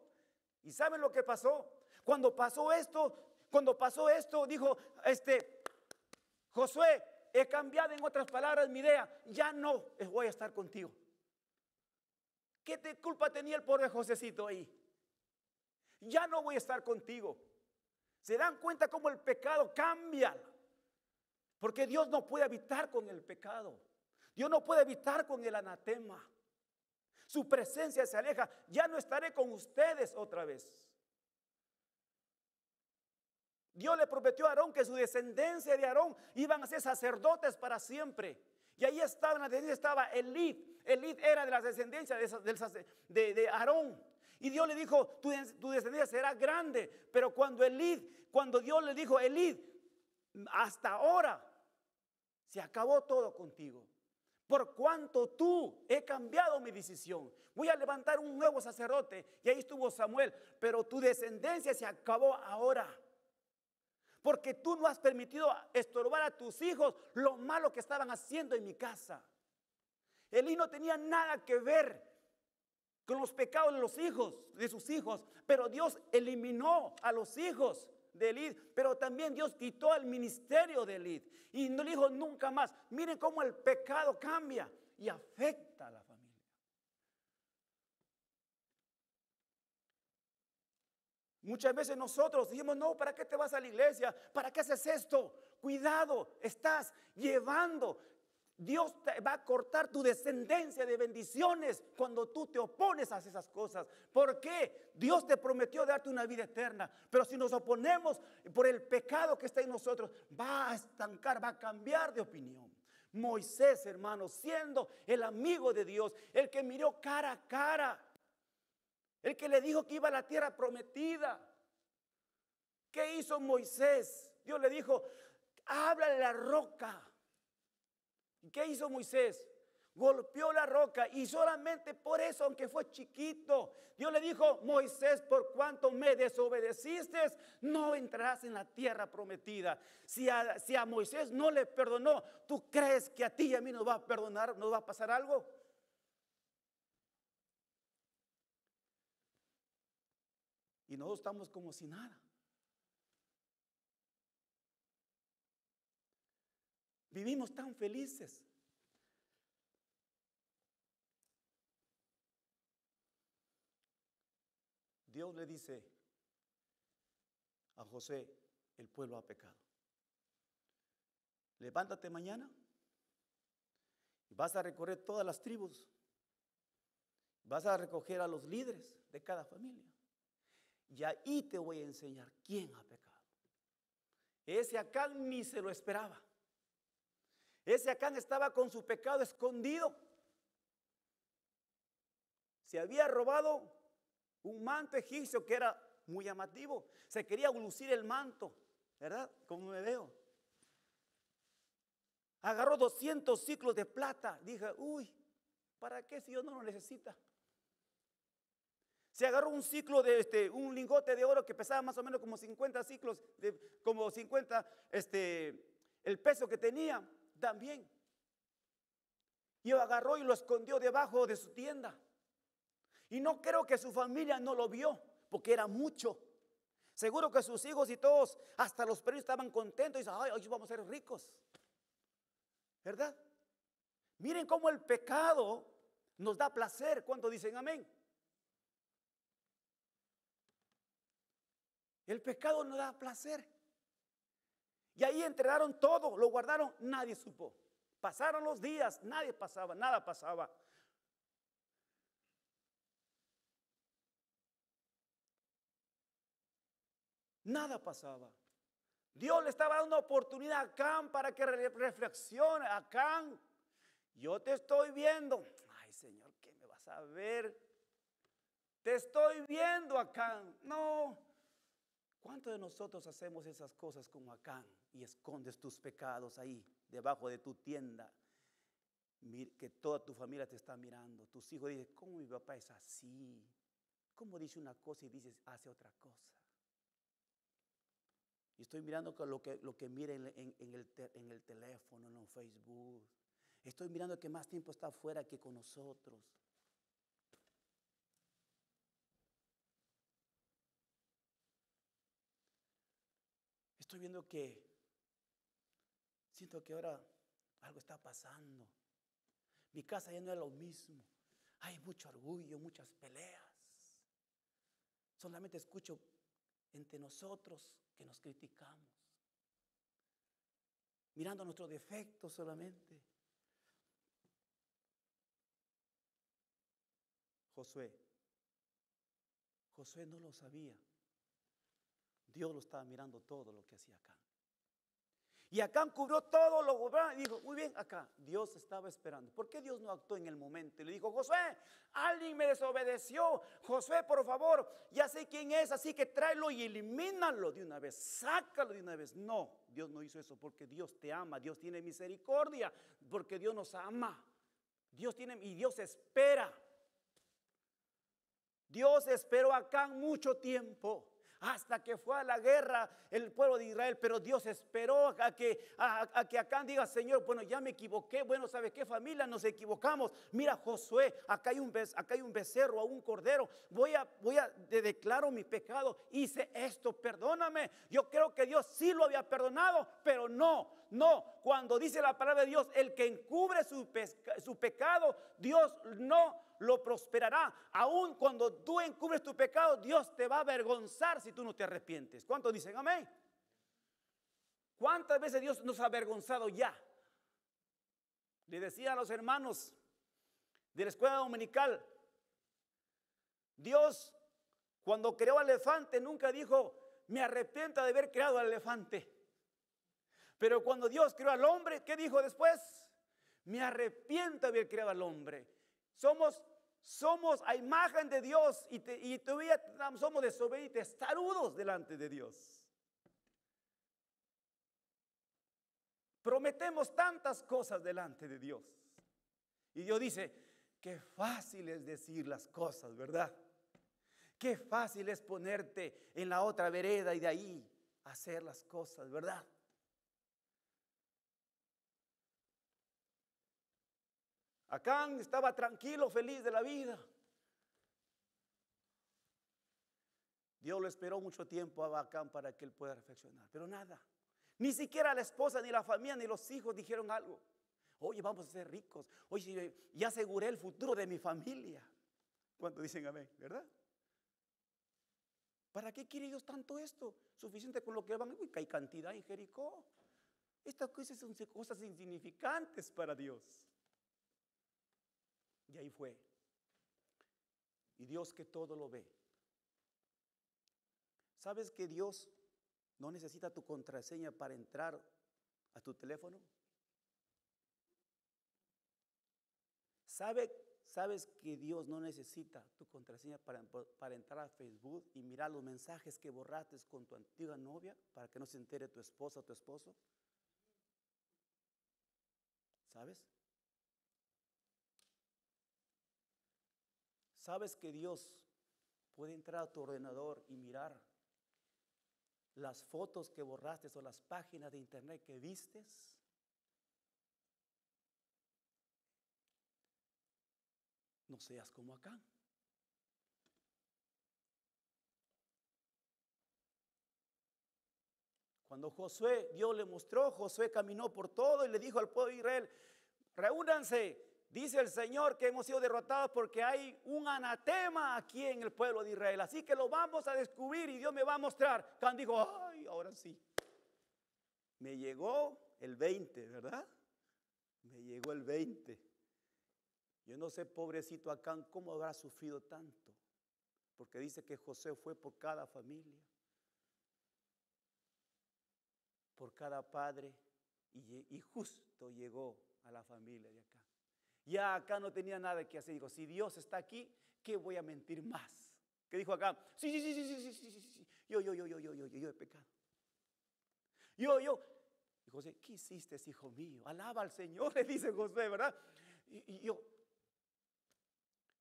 ¿Y saben lo que pasó? Cuando pasó esto, dijo Josué: he cambiado, en otras palabras, mi idea, ya no voy a estar contigo. ¿Qué culpa tenía el pobre Josécito ahí? Ya no voy a estar contigo. ¿Se dan cuenta cómo el pecado cambia? Porque Dios no puede habitar con el pecado. Dios no puede habitar con el anatema. Su presencia se aleja. Ya no estaré con ustedes otra vez. Dios le prometió a Aarón que su descendencia de Aarón iban a ser sacerdotes para siempre. Y ahí estaba, en la descendencia estaba Elid. Elid era de la descendencia de Aarón. Y Dios le dijo: tu descendencia será grande. Pero cuando Dios le dijo: Elid, hasta ahora se acabó todo contigo. Por cuanto tú he cambiado mi decisión. Voy a levantar un nuevo sacerdote. Y ahí estuvo Samuel. Pero tu descendencia se acabó ahora. Porque tú no has permitido estorbar a tus hijos lo malo que estaban haciendo en mi casa. Elí no tenía nada que ver con los pecados de sus hijos, pero Dios eliminó a los hijos de Elí, pero también Dios quitó el ministerio de Elí y no le dijo nunca más. Miren cómo el pecado cambia y afecta a la familia. Muchas veces nosotros decimos: no, ¿para qué te vas a la iglesia? ¿Para qué haces esto? Cuidado, estás llevando. Dios va a cortar tu descendencia de bendiciones cuando tú te opones a esas cosas. ¿Por qué? Dios te prometió darte una vida eterna. Pero si nos oponemos por el pecado que está en nosotros, va a estancar, va a cambiar de opinión. Moisés, hermano, siendo el amigo de Dios, el que miró cara a cara, el que le dijo que iba a la tierra prometida. ¿Qué hizo Moisés? Dios le dijo: háblale a la roca. ¿Y qué hizo Moisés? Golpeó la roca, y solamente por eso, aunque fue chiquito, Dios le dijo: Moisés, por cuanto me desobedeciste, no entrarás en la tierra prometida. Si a Moisés no le perdonó, ¿tú crees que a ti y a mí nos va a perdonar, nos va a pasar algo? Y nosotros estamos como si nada. Vivimos tan felices. Dios le dice a José: el pueblo ha pecado. Levántate mañana y vas a recorrer todas las tribus. Vas a recoger a los líderes de cada familia. Y ahí te voy a enseñar quién ha pecado. Ese Acán ni se lo esperaba. Ese Acán estaba con su pecado escondido. Se había robado un manto egipcio que era muy llamativo. Se quería lucir el manto, ¿verdad? Como me veo. Agarró 200 ciclos de plata. Dije: uy, ¿para qué si Dios no lo necesita? Se agarró un ciclo de un lingote de oro que pesaba más o menos como 50 ciclos, como 50 el peso que tenía también. Y agarró y lo escondió debajo de su tienda. Y no creo que su familia no lo vio, porque era mucho. Seguro que sus hijos y todos, hasta los perros estaban contentos y dicen, ay, hoy vamos a ser ricos. ¿Verdad? Miren cómo el pecado nos da placer. ¿Cuánto dicen amén? El pecado nos da placer. Y ahí entregaron todo, lo guardaron, nadie supo. Pasaron los días, nadie pasaba, nada pasaba. Nada pasaba. Dios le estaba dando una oportunidad a Acán para que reflexione. Acán, yo te estoy viendo. Ay, Señor, ¿qué me vas a ver? Te estoy viendo, Acán. No. ¿Cuántos de nosotros hacemos esas cosas como Acán y escondes tus pecados ahí, debajo de tu tienda? Que toda tu familia te está mirando. Tus hijos dicen, ¿cómo mi papá es así? ¿Cómo dice una cosa y dice, hace otra cosa? Y estoy mirando lo que mira en el teléfono, en el Facebook. Estoy mirando que más tiempo está afuera que con nosotros. Estoy viendo que siento que ahora algo está pasando. Mi casa ya no es lo mismo. Hay mucho orgullo, muchas peleas. Solamente escucho entre nosotros que nos criticamos, mirando nuestros defectos solamente. Josué no lo sabía. Dios lo estaba mirando todo lo que hacía Acán. Y Acán cubrió todo, lo cubrió y dijo, muy bien, acá, Dios estaba esperando. ¿Por qué Dios no actuó en el momento? Y le dijo, Josué, alguien me desobedeció. Josué, por favor, ya sé quién es, así que tráelo y elimínalo de una vez, sácalo de una vez. No, Dios no hizo eso porque Dios te ama, Dios tiene misericordia, porque Dios nos ama. Dios tiene y Dios espera. Dios esperó a Acán mucho tiempo. Hasta que fue a la guerra el pueblo de Israel, pero Dios esperó a que Acán diga, Señor, bueno, ya me equivoqué, bueno, ¿sabe qué, familia? Nos equivocamos. Mira, Josué, acá hay un becerro o un cordero, declaro mi pecado, hice esto, perdóname. Yo creo que Dios sí lo había perdonado, pero no, cuando dice la palabra de Dios, el que encubre su pecado, Dios no lo prosperará. Aún cuando tú encubres tu pecado, Dios te va a avergonzar si tú no te arrepientes. ¿Cuántos dicen amén? ¿Cuántas veces Dios nos ha avergonzado ya? Le decía a los hermanos de la escuela dominical, Dios cuando creó al elefante nunca dijo, me arrepiento de haber creado al elefante. Pero cuando Dios creó al hombre, ¿qué dijo después? Me arrepiento de haber creado al hombre. Somos a imagen de Dios y todavía somos desobedientes, testarudos delante de Dios. Prometemos tantas cosas delante de Dios. Y Dios dice, qué fácil es decir las cosas, ¿verdad? Qué fácil es ponerte en la otra vereda y de ahí hacer las cosas, ¿verdad? Acán estaba tranquilo, feliz de la vida. Dios lo esperó mucho tiempo a Acán para que él pueda reflexionar, pero nada. Ni siquiera la esposa, ni la familia, ni los hijos dijeron algo. Oye, vamos a ser ricos. Oye, ya aseguré el futuro de mi familia. ¿Cuántos dicen amén? ¿Verdad? ¿Para qué quiere Dios tanto esto? Suficiente con lo que van. Uy, que hay cantidad en Jericó. Estas cosas son cosas insignificantes para Dios. Y ahí fue. Y Dios que todo lo ve. ¿Sabes que Dios no necesita tu contraseña para entrar a tu teléfono? ¿Sabes que Dios no necesita tu contraseña para entrar a Facebook y mirar los mensajes que borraste con tu antigua novia para que no se entere tu esposa o tu esposo? ¿Sabes? ¿Sabes que Dios puede entrar a tu ordenador y mirar las fotos que borraste o las páginas de internet que vistes? seas como Acán. Cuando Josué, Dios le mostró, Josué caminó por todo y le dijo al pueblo de Israel: reúnanse, dice el Señor que hemos sido derrotados porque hay un anatema aquí en el pueblo de Israel. Así que lo vamos a descubrir y Dios me va a mostrar. Acán dijo: ay, ahora sí. Me llegó el 20, ¿verdad? Me llegó el 20. Yo no sé, pobrecito Acán, cómo habrá sufrido tanto. Porque dice que José fue por cada familia, por cada padre, y justo llegó a la familia de Acán. Ya acá no tenía nada que hacer. Digo, si Dios está aquí, ¿qué voy a mentir más? ¿Qué dijo Acán? Sí. Yo he pecado. Yo. Y José: ¿qué hiciste, hijo mío? Alaba al Señor, le dice José, ¿verdad? Y yo,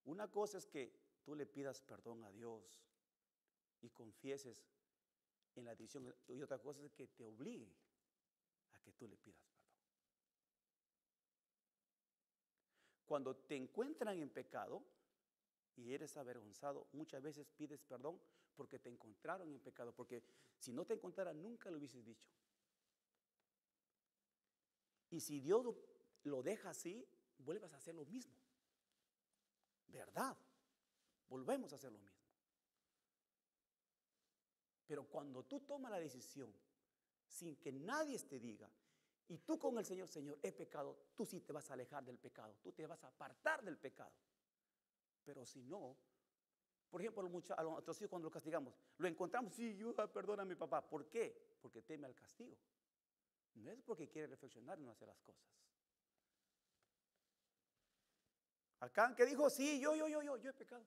una cosa es que tú le pidas perdón a Dios y confieses en la decisión, y otra cosa es que te obligue a que tú le pidas perdón. Cuando te encuentran en pecado y eres avergonzado, muchas veces pides perdón porque te encontraron en pecado, porque si no te encontraran nunca lo hubieses dicho. Y si Dios lo deja así, vuelves a hacer lo mismo. ¿Verdad? Volvemos a hacer lo mismo. Pero cuando tú tomas la decisión sin que nadie te diga, y tú con el Señor: Señor, he pecado, tú sí te vas a alejar del pecado, tú te vas a apartar del pecado. Pero si no, por ejemplo, a nuestros hijos cuando los castigamos, lo encontramos: sí, yo perdono a mi papá. ¿Por qué? Porque teme al castigo. No es porque quiere reflexionar y no hacer las cosas. Acán, que dijo: sí, yo he pecado.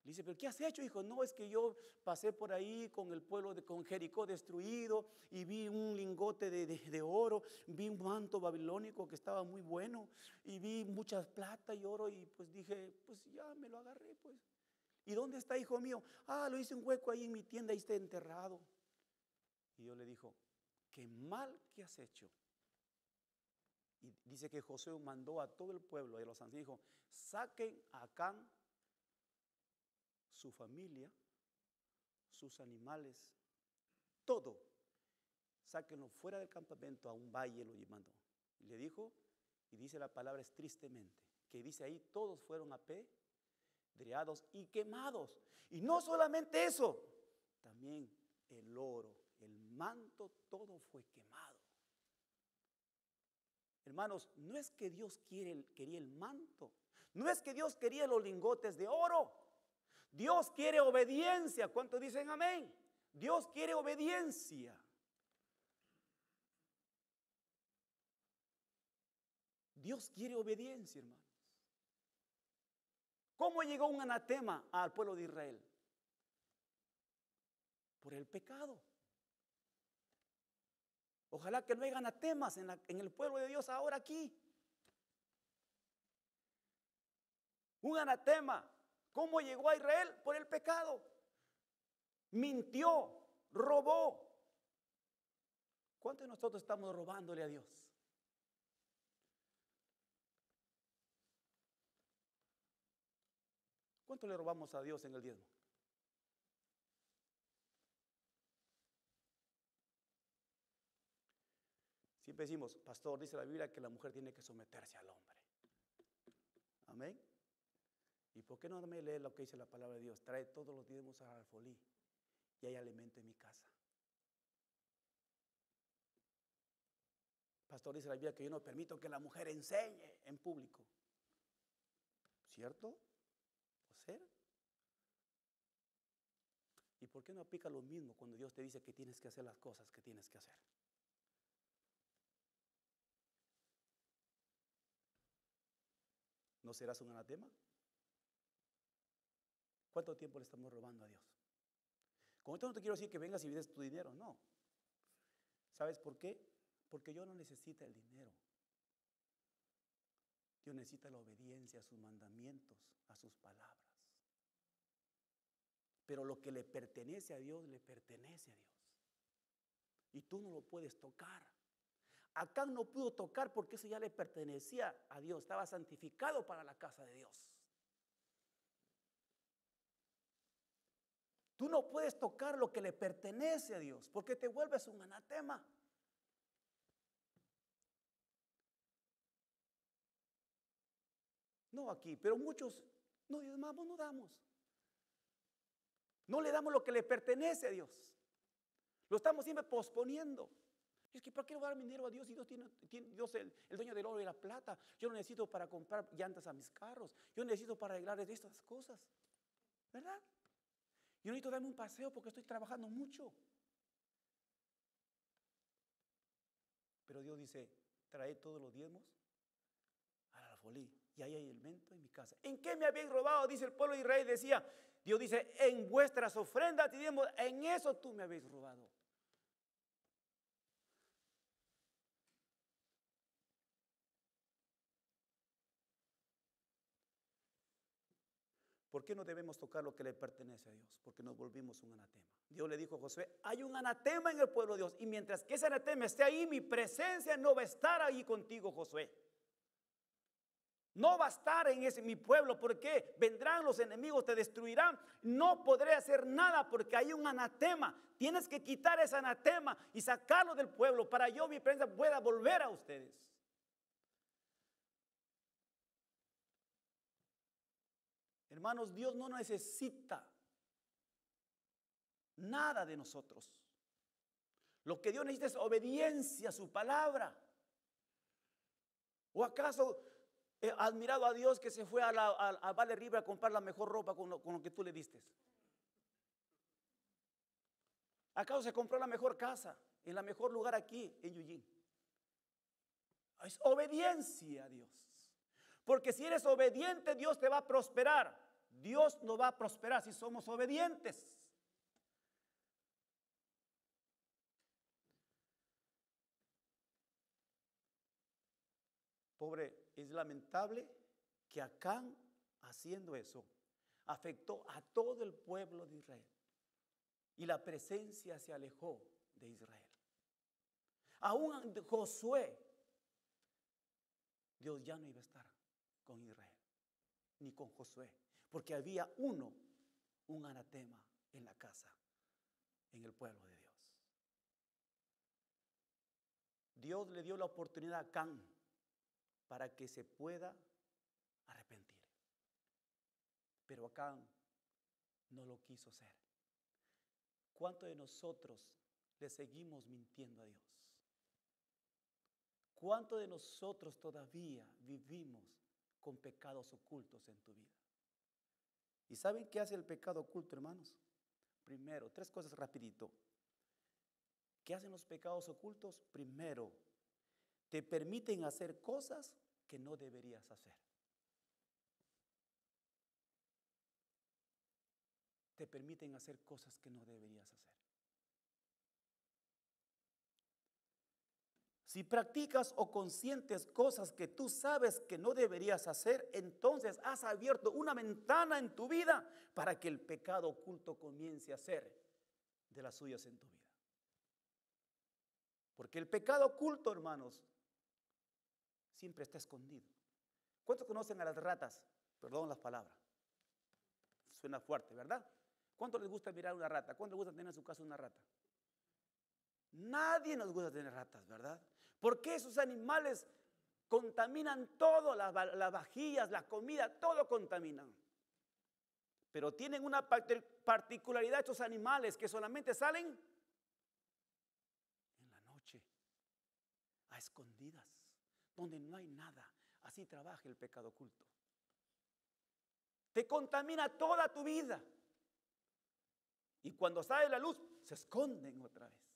Le dice: ¿pero qué has hecho, hijo? No, es que yo pasé por ahí con el pueblo, con Jericó destruido, y vi un lingote de oro, vi un manto babilónico que estaba muy bueno, y vi mucha plata y oro, y pues dije, pues ya me lo agarré, pues. ¿Y dónde está, hijo mío? Lo hice un hueco ahí en mi tienda, ahí está enterrado. Y Dios le dijo: qué mal que has hecho. Y dice que Josué mandó a todo el pueblo, a los ancianos, dijo: saquen a Acán, su familia, sus animales, todo, sáquenlo fuera del campamento a un valle, lo mandó. Y le dijo, y dice la palabra es tristemente, que dice ahí: todos fueron apedreados y quemados. Y no solamente eso, también el oro, el manto, todo fue quemado. Hermanos, no es que Dios quería el manto, no es que Dios quería los lingotes de oro. Dios quiere obediencia. ¿Cuántos dicen amén? Dios quiere obediencia. Dios quiere obediencia, hermanos. ¿Cómo llegó un anatema al pueblo de Israel? Por el pecado. Ojalá que no haya anatemas en el pueblo de Dios ahora aquí. Un anatema. ¿Cómo llegó a Israel? Por el pecado. Mintió, robó. ¿Cuántos de nosotros estamos robándole a Dios? ¿Cuánto le robamos a Dios en el diezmo? Siempre decimos: pastor, dice la Biblia que la mujer tiene que someterse al hombre. Amén. ¿Y por qué no me lee lo que dice la palabra de Dios? Trae todos los diezmos al alfolí y hay alimento en mi casa. Pastor, dice la Biblia que yo no permito que la mujer enseñe en público. ¿Cierto? ¿O ser? ¿Y por qué no aplica lo mismo cuando Dios te dice que tienes que hacer las cosas que tienes que hacer? ¿No serás un anatema? ¿Cuánto tiempo le estamos robando a Dios? Con esto no te quiero decir que vengas y des tu dinero, no. ¿Sabes por qué? Porque Dios no necesita el dinero. Dios necesita la obediencia a sus mandamientos, a sus palabras. Pero lo que le pertenece a Dios, le pertenece a Dios. Y tú no lo puedes tocar. Acán no pudo tocar porque eso ya le pertenecía a Dios, estaba santificado para la casa de Dios. Tú no puedes tocar lo que le pertenece a Dios porque te vuelves un anatema. No aquí, pero muchos no diezmamos, no damos. No le damos lo que le pertenece a Dios. Lo estamos siempre posponiendo. Es que ¿para qué le voy a dar dinero a Dios si Dios tiene Dios el dueño del oro y la plata? Yo lo necesito para comprar llantas a mis carros. Yo necesito para arreglar estas cosas. ¿Verdad? Yo necesito darme un paseo porque estoy trabajando mucho. Pero Dios dice, trae todos los diezmos al alfolí y ahí hay alimento en mi casa. ¿En qué me habéis robado? Dice el pueblo de Israel. Decía, Dios dice, en vuestras ofrendas y diezmos, en eso tú me habéis robado. ¿Por qué no debemos tocar lo que le pertenece a Dios? Porque nos volvimos un anatema. Dios le dijo a Josué, hay un anatema en el pueblo de Dios. Y mientras que ese anatema esté ahí, mi presencia no va a estar ahí contigo, Josué. No va a estar en mi pueblo. ¿Por qué? Vendrán los enemigos, te destruirán. No podré hacer nada porque hay un anatema. Tienes que quitar ese anatema y sacarlo del pueblo para yo, mi presencia, pueda volver a ustedes. Hermanos, Dios no necesita nada de nosotros. Lo que Dios necesita es obediencia a su palabra. ¿O acaso has mirado a Dios que se fue a Vale River a comprar la mejor ropa con lo que tú le diste? ¿Acaso se compró la mejor casa, en el mejor lugar aquí en Eugene? Es obediencia a Dios. Porque si eres obediente, Dios te va a prosperar. Dios nos va a prosperar si somos obedientes. Pobre, es lamentable que Acán, haciendo eso, afectó a todo el pueblo de Israel. Y la presencia se alejó de Israel. Aún Josué, Dios ya no iba a estar con Israel, ni con Josué, porque había un anatema en la casa, en el pueblo de Dios. Dios le dio la oportunidad a Acán para que se pueda arrepentir, pero Acán no lo quiso hacer. ¿Cuántos de nosotros le seguimos mintiendo a Dios? ¿Cuántos de nosotros todavía vivimos con pecados ocultos en tu vida? ¿Y saben qué hace el pecado oculto, hermanos? Primero, 3 cosas rapidito. ¿Qué hacen los pecados ocultos? Primero, te permiten hacer cosas que no deberías hacer. Te permiten hacer cosas que no deberías hacer. Si practicas o consientes cosas que tú sabes que no deberías hacer, entonces has abierto una ventana en tu vida para que el pecado oculto comience a hacer de las suyas en tu vida. Porque el pecado oculto, hermanos, siempre está escondido. ¿Cuántos conocen a las ratas? Perdón las palabras. Suena fuerte, ¿verdad? ¿Cuánto les gusta mirar una rata? ¿Cuánto les gusta tener en su casa una rata? Nadie nos gusta tener ratas, ¿verdad? Porque esos animales contaminan todo, las vajillas, la comida, todo contaminan. Pero tienen una particularidad estos animales que solamente salen en la noche, a escondidas, donde no hay nada. Así trabaja el pecado oculto. Te contamina toda tu vida. Y cuando sale la luz, se esconden otra vez.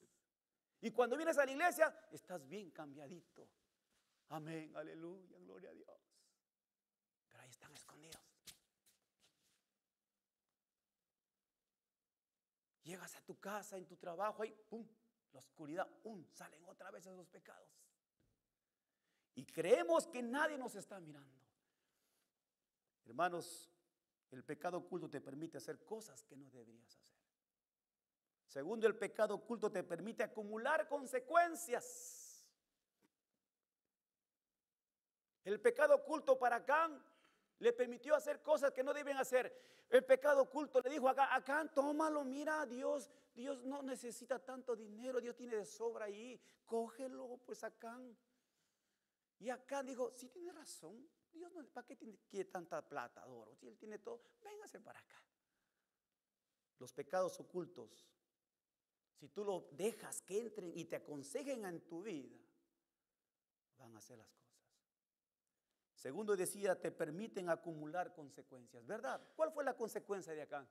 Y cuando vienes a la iglesia, estás bien cambiadito. Amén, aleluya, gloria a Dios. Pero ahí están escondidos. Llegas a tu casa, en tu trabajo, ahí, pum, la oscuridad, salen otra vez esos pecados. Y creemos que nadie nos está mirando. Hermanos, el pecado oculto te permite hacer cosas que no deberías hacer. Segundo, el pecado oculto te permite acumular consecuencias. El pecado oculto para Acán le permitió hacer cosas que no deben hacer. El pecado oculto le dijo a Acán, tómalo, mira, Dios no necesita tanto dinero, Dios tiene de sobra ahí, cógelo, pues Acán. Y Acán dijo, sí tiene razón, Dios no, ¿para qué quiere tanta plata, oro? Si Él tiene todo, véngase para acá. Los pecados ocultos, si tú lo dejas que entren y te aconsejen en tu vida, van a hacer las cosas. Segundo decía, te permiten acumular consecuencias, ¿verdad? ¿Cuál fue la consecuencia de Acán?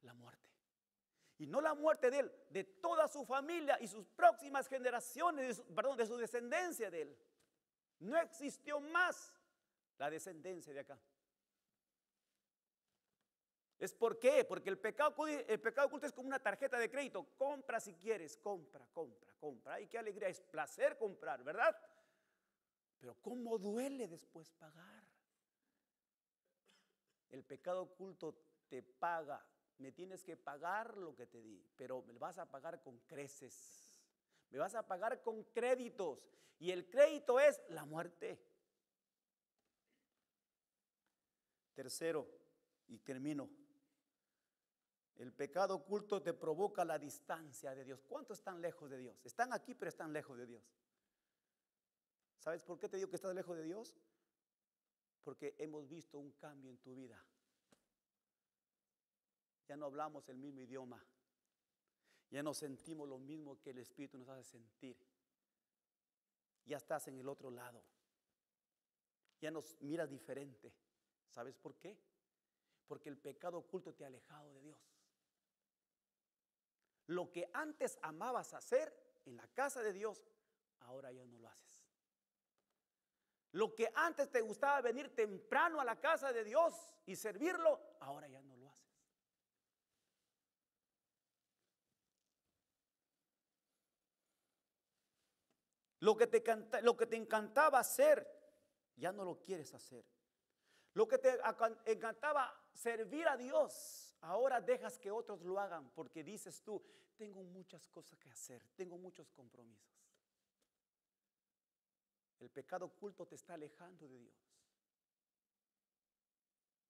La muerte. Y no la muerte de él, de toda su familia y sus próximas generaciones, de su descendencia de él. No existió más la descendencia de Acán. ¿Es por qué? Porque el pecado oculto es como una tarjeta de crédito. Compra si quieres, compra. Ay, qué alegría, es placer comprar, ¿verdad? Pero cómo duele después pagar. El pecado oculto te paga. Me tienes que pagar lo que te di, pero me vas a pagar con creces. Me vas a pagar con créditos. Y el crédito es la muerte. Tercero, y termino. El pecado oculto te provoca la distancia de Dios. ¿Cuántos están lejos de Dios? Están aquí, pero están lejos de Dios. ¿Sabes por qué te digo que estás lejos de Dios? Porque hemos visto un cambio en tu vida. Ya no hablamos el mismo idioma. Ya no sentimos lo mismo que el Espíritu nos hace sentir. Ya estás en el otro lado. Ya nos miras diferente. ¿Sabes por qué? Porque el pecado oculto te ha alejado de Dios. Lo que antes amabas hacer en la casa de Dios, ahora ya no lo haces. Lo que antes te gustaba venir temprano a la casa de Dios y servirlo, ahora ya no lo haces. Lo que te encantaba hacer, ya no lo quieres hacer. Lo que te encantaba servir a Dios, ahora dejas que otros lo hagan porque dices tú, tengo muchas cosas que hacer, tengo muchos compromisos. El pecado oculto te está alejando de Dios.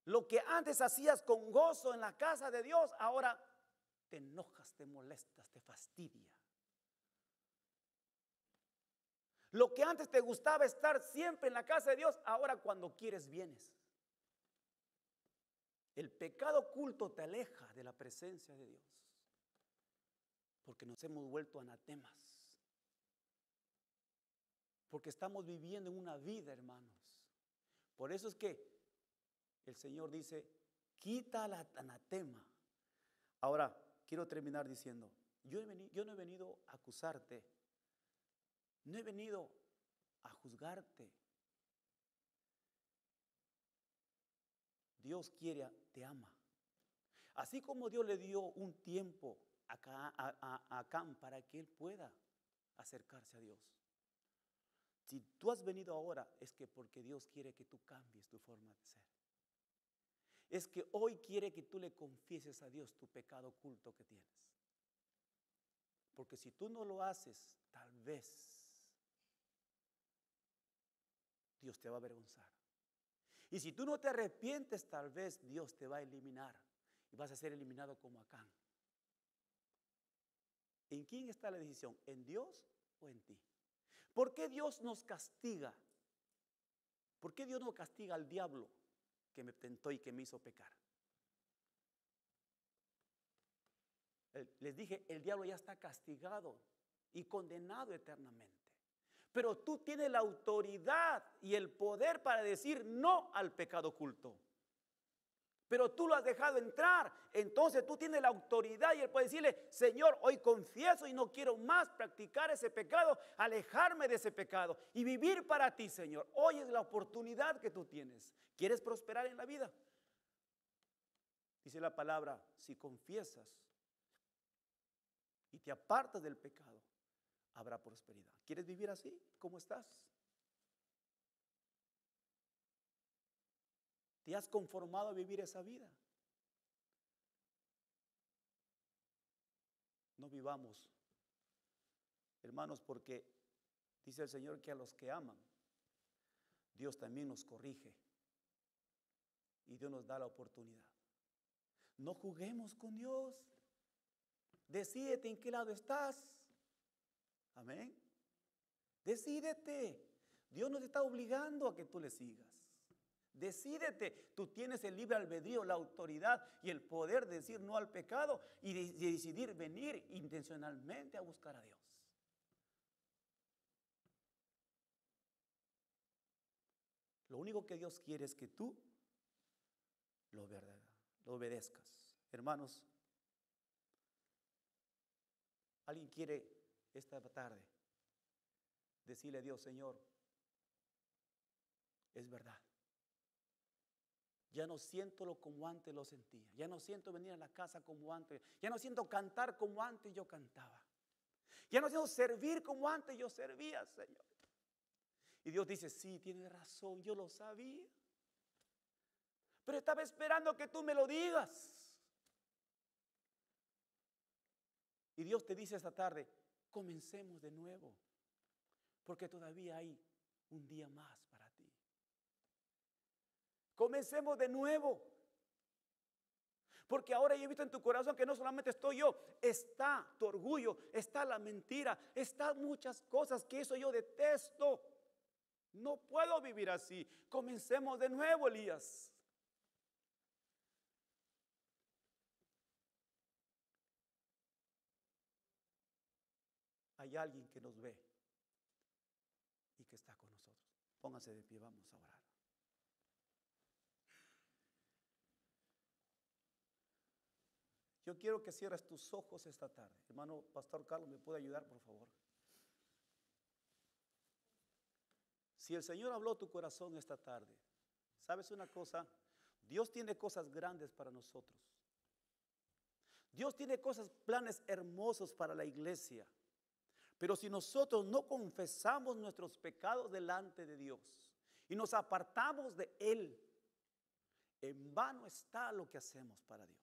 Lo que antes hacías con gozo en la casa de Dios, ahora te enojas, te molestas, te fastidia. Lo que antes te gustaba estar siempre en la casa de Dios, ahora cuando quieres vienes. El pecado oculto te aleja de la presencia de Dios, porque nos hemos vuelto anatemas, porque estamos viviendo en una vida, hermanos. Por eso es que el Señor dice, quita el anatema. Ahora, quiero terminar diciendo, yo no he venido a acusarte, no he venido a juzgarte. Dios te ama. Así como Dios le dio un tiempo a Acán para que él pueda acercarse a Dios. Si tú has venido ahora es que porque Dios quiere que tú cambies tu forma de ser. Es que hoy quiere que tú le confieses a Dios tu pecado oculto que tienes. Porque si tú no lo haces, tal vez Dios te va a avergonzar. Y si tú no te arrepientes, tal vez Dios te va a eliminar y vas a ser eliminado como Acán. ¿En quién está la decisión? ¿En Dios o en ti? ¿Por qué Dios nos castiga? ¿Por qué Dios no castiga al diablo que me tentó y que me hizo pecar? Les dije, el diablo ya está castigado y condenado eternamente. Pero tú tienes la autoridad y el poder para decir no al pecado oculto. Pero tú lo has dejado entrar. Entonces tú tienes la autoridad y él puede decirle, Señor, hoy confieso y no quiero más practicar ese pecado, alejarme de ese pecado y vivir para ti, Señor. Hoy es la oportunidad que tú tienes. ¿Quieres prosperar en la vida? Dice la palabra, si confiesas y te apartas del pecado, habrá prosperidad. ¿Quieres vivir así? ¿Cómo estás? ¿Te has conformado a vivir esa vida? No vivamos, hermanos, porque Dice el Señor que a los que aman, Dios también nos corrige y Dios nos da la oportunidad. No juguemos con Dios. Decídete en qué lado estás. Amén. Decídete. Dios no te está obligando a que tú le sigas. Decídete. Tú tienes el libre albedrío, la autoridad y el poder de decir no al pecado y de decidir venir intencionalmente a buscar a Dios. Lo único que Dios quiere es que tú lo obedezcas. Hermanos, alguien quiere esta tarde decirle a Dios: Señor, es verdad. Ya no siento lo como antes lo sentía. Ya no siento venir a la casa como antes. Ya no siento cantar como antes yo cantaba. Ya no siento servir como antes yo servía, Señor. Y Dios dice: sí, tienes razón, yo lo sabía. Pero estaba esperando que tú me lo digas. Y Dios te dice esta tarde: comencemos de nuevo, porque todavía hay un día más para ti. Comencemos de nuevo, porque ahora yo he visto en tu corazón que no solamente estoy yo, está tu orgullo, está la mentira, están muchas cosas que eso yo detesto. No puedo vivir así. Comencemos de nuevo, Elías. Hay alguien que nos ve y que está con nosotros. Pónganse de pie, vamos a orar. Yo quiero que cierres tus ojos esta tarde. Hermano Pastor Carlos, ¿me puede ayudar, por favor? Si el Señor habló tu corazón esta tarde, ¿sabes una cosa? Dios tiene cosas grandes para nosotros. Dios tiene planes hermosos para la iglesia. Pero si nosotros no confesamos nuestros pecados delante de Dios y nos apartamos de Él, en vano está lo que hacemos para Dios.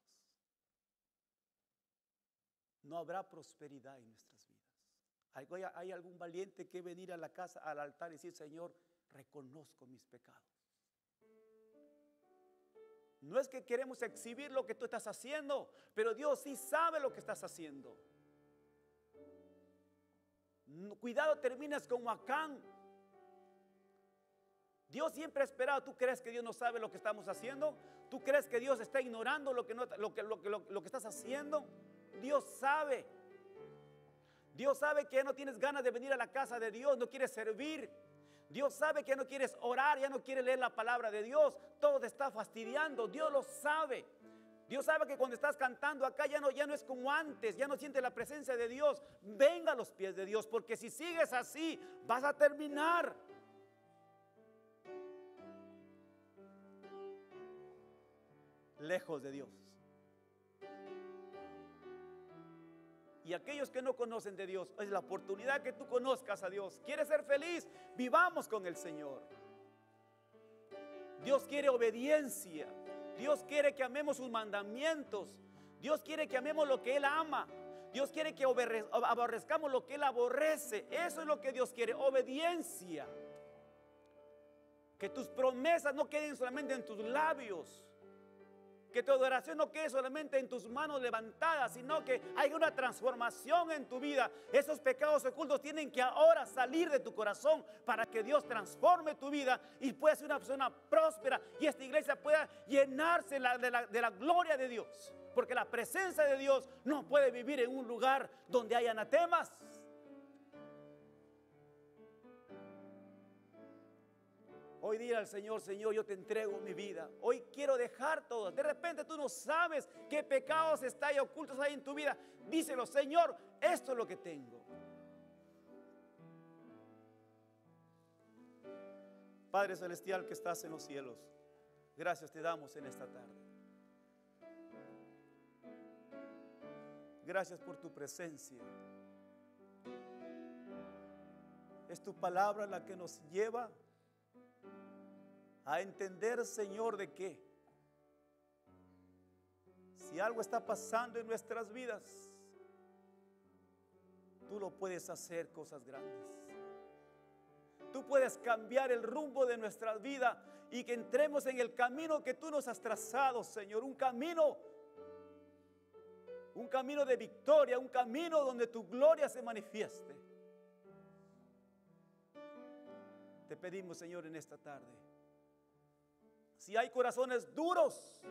No habrá prosperidad en nuestras vidas. ¿Hay algún valiente que venir a la casa, al altar y decir: Señor, reconozco mis pecados? No es que queremos exhibir lo que tú estás haciendo, pero Dios sí sabe lo que estás haciendo. Cuidado, terminas como Acán. Dios siempre ha esperado. ¿Tú crees que Dios no sabe lo que estamos haciendo? ¿Tú crees que Dios está ignorando lo que estás haciendo? Dios sabe. Dios sabe que ya no tienes ganas de venir a la casa de Dios, no quieres servir. Dios sabe que ya no quieres orar, ya no quieres leer la palabra de Dios. Todo te está fastidiando. Dios lo sabe. Dios sabe que cuando estás cantando acá ya no es como antes, ya no sientes la presencia de Dios. Venga a los pies de Dios, porque si sigues así vas a terminar lejos de Dios. Y aquellos que no conocen de Dios, es la oportunidad que tú conozcas a Dios. ¿Quieres ser feliz? Vivamos con el Señor. Dios quiere obediencia. Dios quiere que amemos sus mandamientos. Dios quiere que amemos lo que Él ama. Dios quiere que aborrezcamos lo que Él aborrece. Eso es lo que Dios quiere, obediencia. Que tus promesas no queden solamente en tus labios. Que tu adoración no quede solamente en tus manos levantadas, sino que haya una transformación en tu vida. Esos pecados ocultos tienen que ahora salir de tu corazón para que Dios transforme tu vida y puedas ser una persona próspera y esta iglesia pueda llenarse de la gloria de Dios. Porque la presencia de Dios no puede vivir en un lugar donde hay anatemas. Hoy dile al Señor: Señor, yo te entrego mi vida. Hoy quiero dejar todo. De repente tú no sabes qué pecados están ocultos ahí en tu vida. Díselo: Señor, esto es lo que tengo. Padre Celestial que estás en los cielos, gracias te damos en esta tarde. Gracias por tu presencia. Es tu palabra la que nos lleva a entender, Señor, de que si algo está pasando en nuestras vidas, tú lo puedes hacer cosas grandes. tú puedes cambiar el rumbo de nuestra vida y que entremos en el camino que tú nos has trazado, Señor. Un camino de victoria, un camino donde tu gloria se manifieste. Te pedimos, Señor, en esta tarde, si hay corazones duros,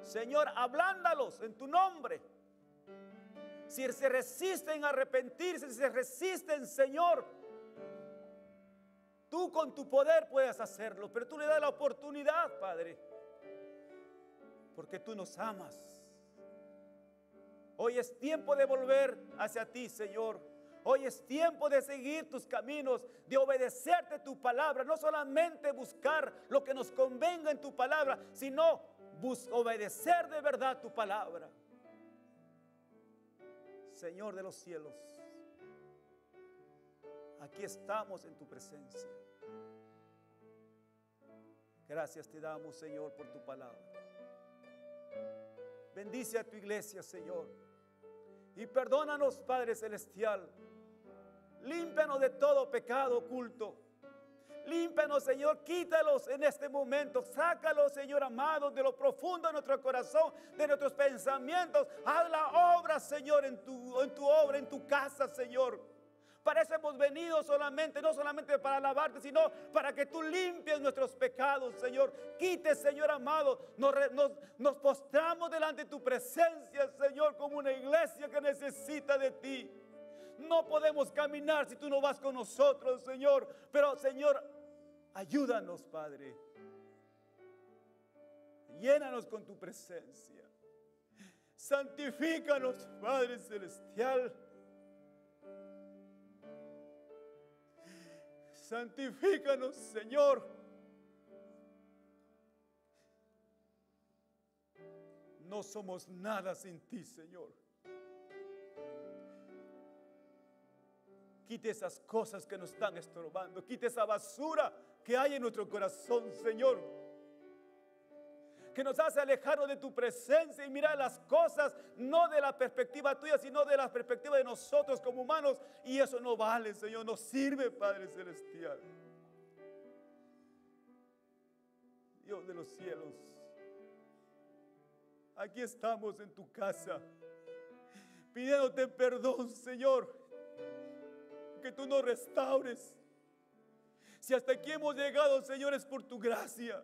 Señor, ablándalos en tu nombre. Si se resisten a arrepentirse, si se resisten, Señor, tú con tu poder puedes hacerlo, pero tú le das la oportunidad, Padre, porque tú nos amas. Hoy es tiempo de volver hacia ti, Señor. Hoy es tiempo de seguir tus caminos, de obedecerte tu palabra, no solamente buscar lo que nos convenga en tu palabra, sino obedecer de verdad tu palabra. Señor de los cielos, aquí estamos en tu presencia. Gracias te damos, Señor, por tu palabra. Bendice a tu iglesia, Señor, y perdónanos, Padre Celestial. Límpianos de todo pecado oculto. Límpianos, Señor, quítalos en este momento. Sácalos, Señor amado, de lo profundo de nuestro corazón, de nuestros pensamientos. Haz la obra, Señor, en tu obra, en tu casa, Señor. Para eso hemos venido solamente, no solamente para alabarte, sino para que tú limpies nuestros pecados, Señor. Quite, Señor amado. Nos postramos delante de tu presencia, Señor, como una iglesia que necesita de ti. No podemos caminar si tú no vas con nosotros, Señor. Pero, Señor, ayúdanos, Padre. Llénanos con tu presencia. Santifícanos, Padre Celestial. Santifícanos, Señor. No somos nada sin ti, Señor. Quite esas cosas que nos están estorbando. Quite esa basura que hay en nuestro corazón, Señor, que nos hace alejarnos de tu presencia y mirar las cosas no de la perspectiva tuya, sino de la perspectiva de nosotros como humanos. Y eso no vale, Señor, no sirve, Padre Celestial. Dios de los cielos, aquí estamos en tu casa, pidiéndote perdón, Señor, que tú nos restaures. Si hasta aquí hemos llegado, Señor, es por tu gracia.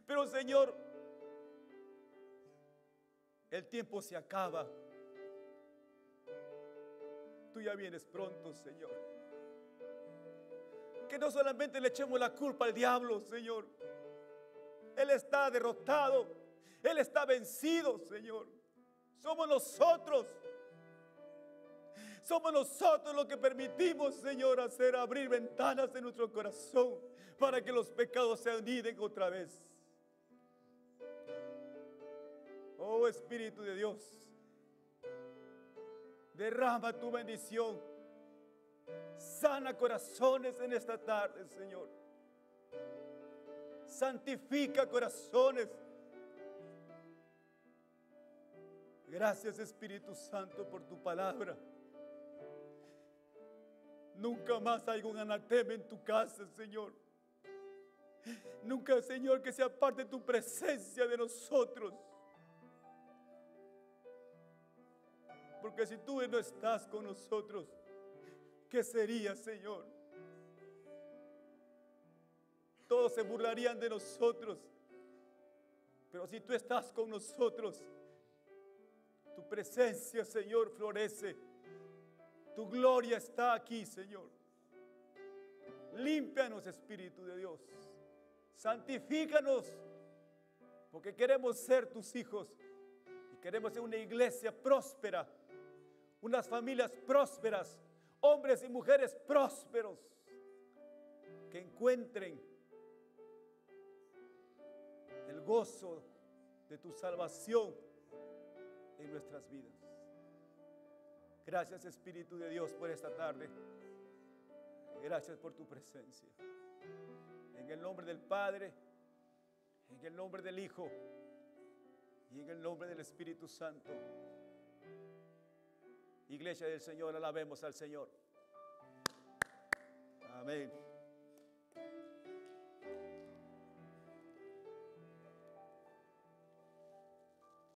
Pero, Señor, el tiempo se acaba. Tú ya vienes pronto, Señor. Que no solamente le echemos la culpa al diablo, Señor. Él está derrotado. Él está vencido, Señor. Somos nosotros. Somos nosotros los que permitimos, Señor, abrir ventanas en nuestro corazón para que los pecados se aniden otra vez. Oh Espíritu de Dios, derrama tu bendición. Sana corazones en esta tarde, Señor. Santifica corazones. Gracias, Espíritu Santo, por tu palabra. Nunca más hay un anatema en tu casa, Señor. Nunca, Señor, que se aparte tu presencia de nosotros. Porque si tú no estás con nosotros, ¿qué sería, Señor? Todos se burlarían de nosotros. Pero si tú estás con nosotros, tu presencia, Señor, florece. Tu gloria está aquí, Señor. Límpianos, Espíritu de Dios. Santifícanos, porque queremos ser tus hijos y queremos ser una iglesia próspera, unas familias prósperas, hombres y mujeres prósperos que encuentren el gozo de tu salvación en nuestras vidas. Gracias, Espíritu de Dios, por esta tarde. Gracias por tu presencia. En el nombre del Padre, en el nombre del Hijo y en el nombre del Espíritu Santo. Iglesia del Señor, alabemos al Señor. Amén.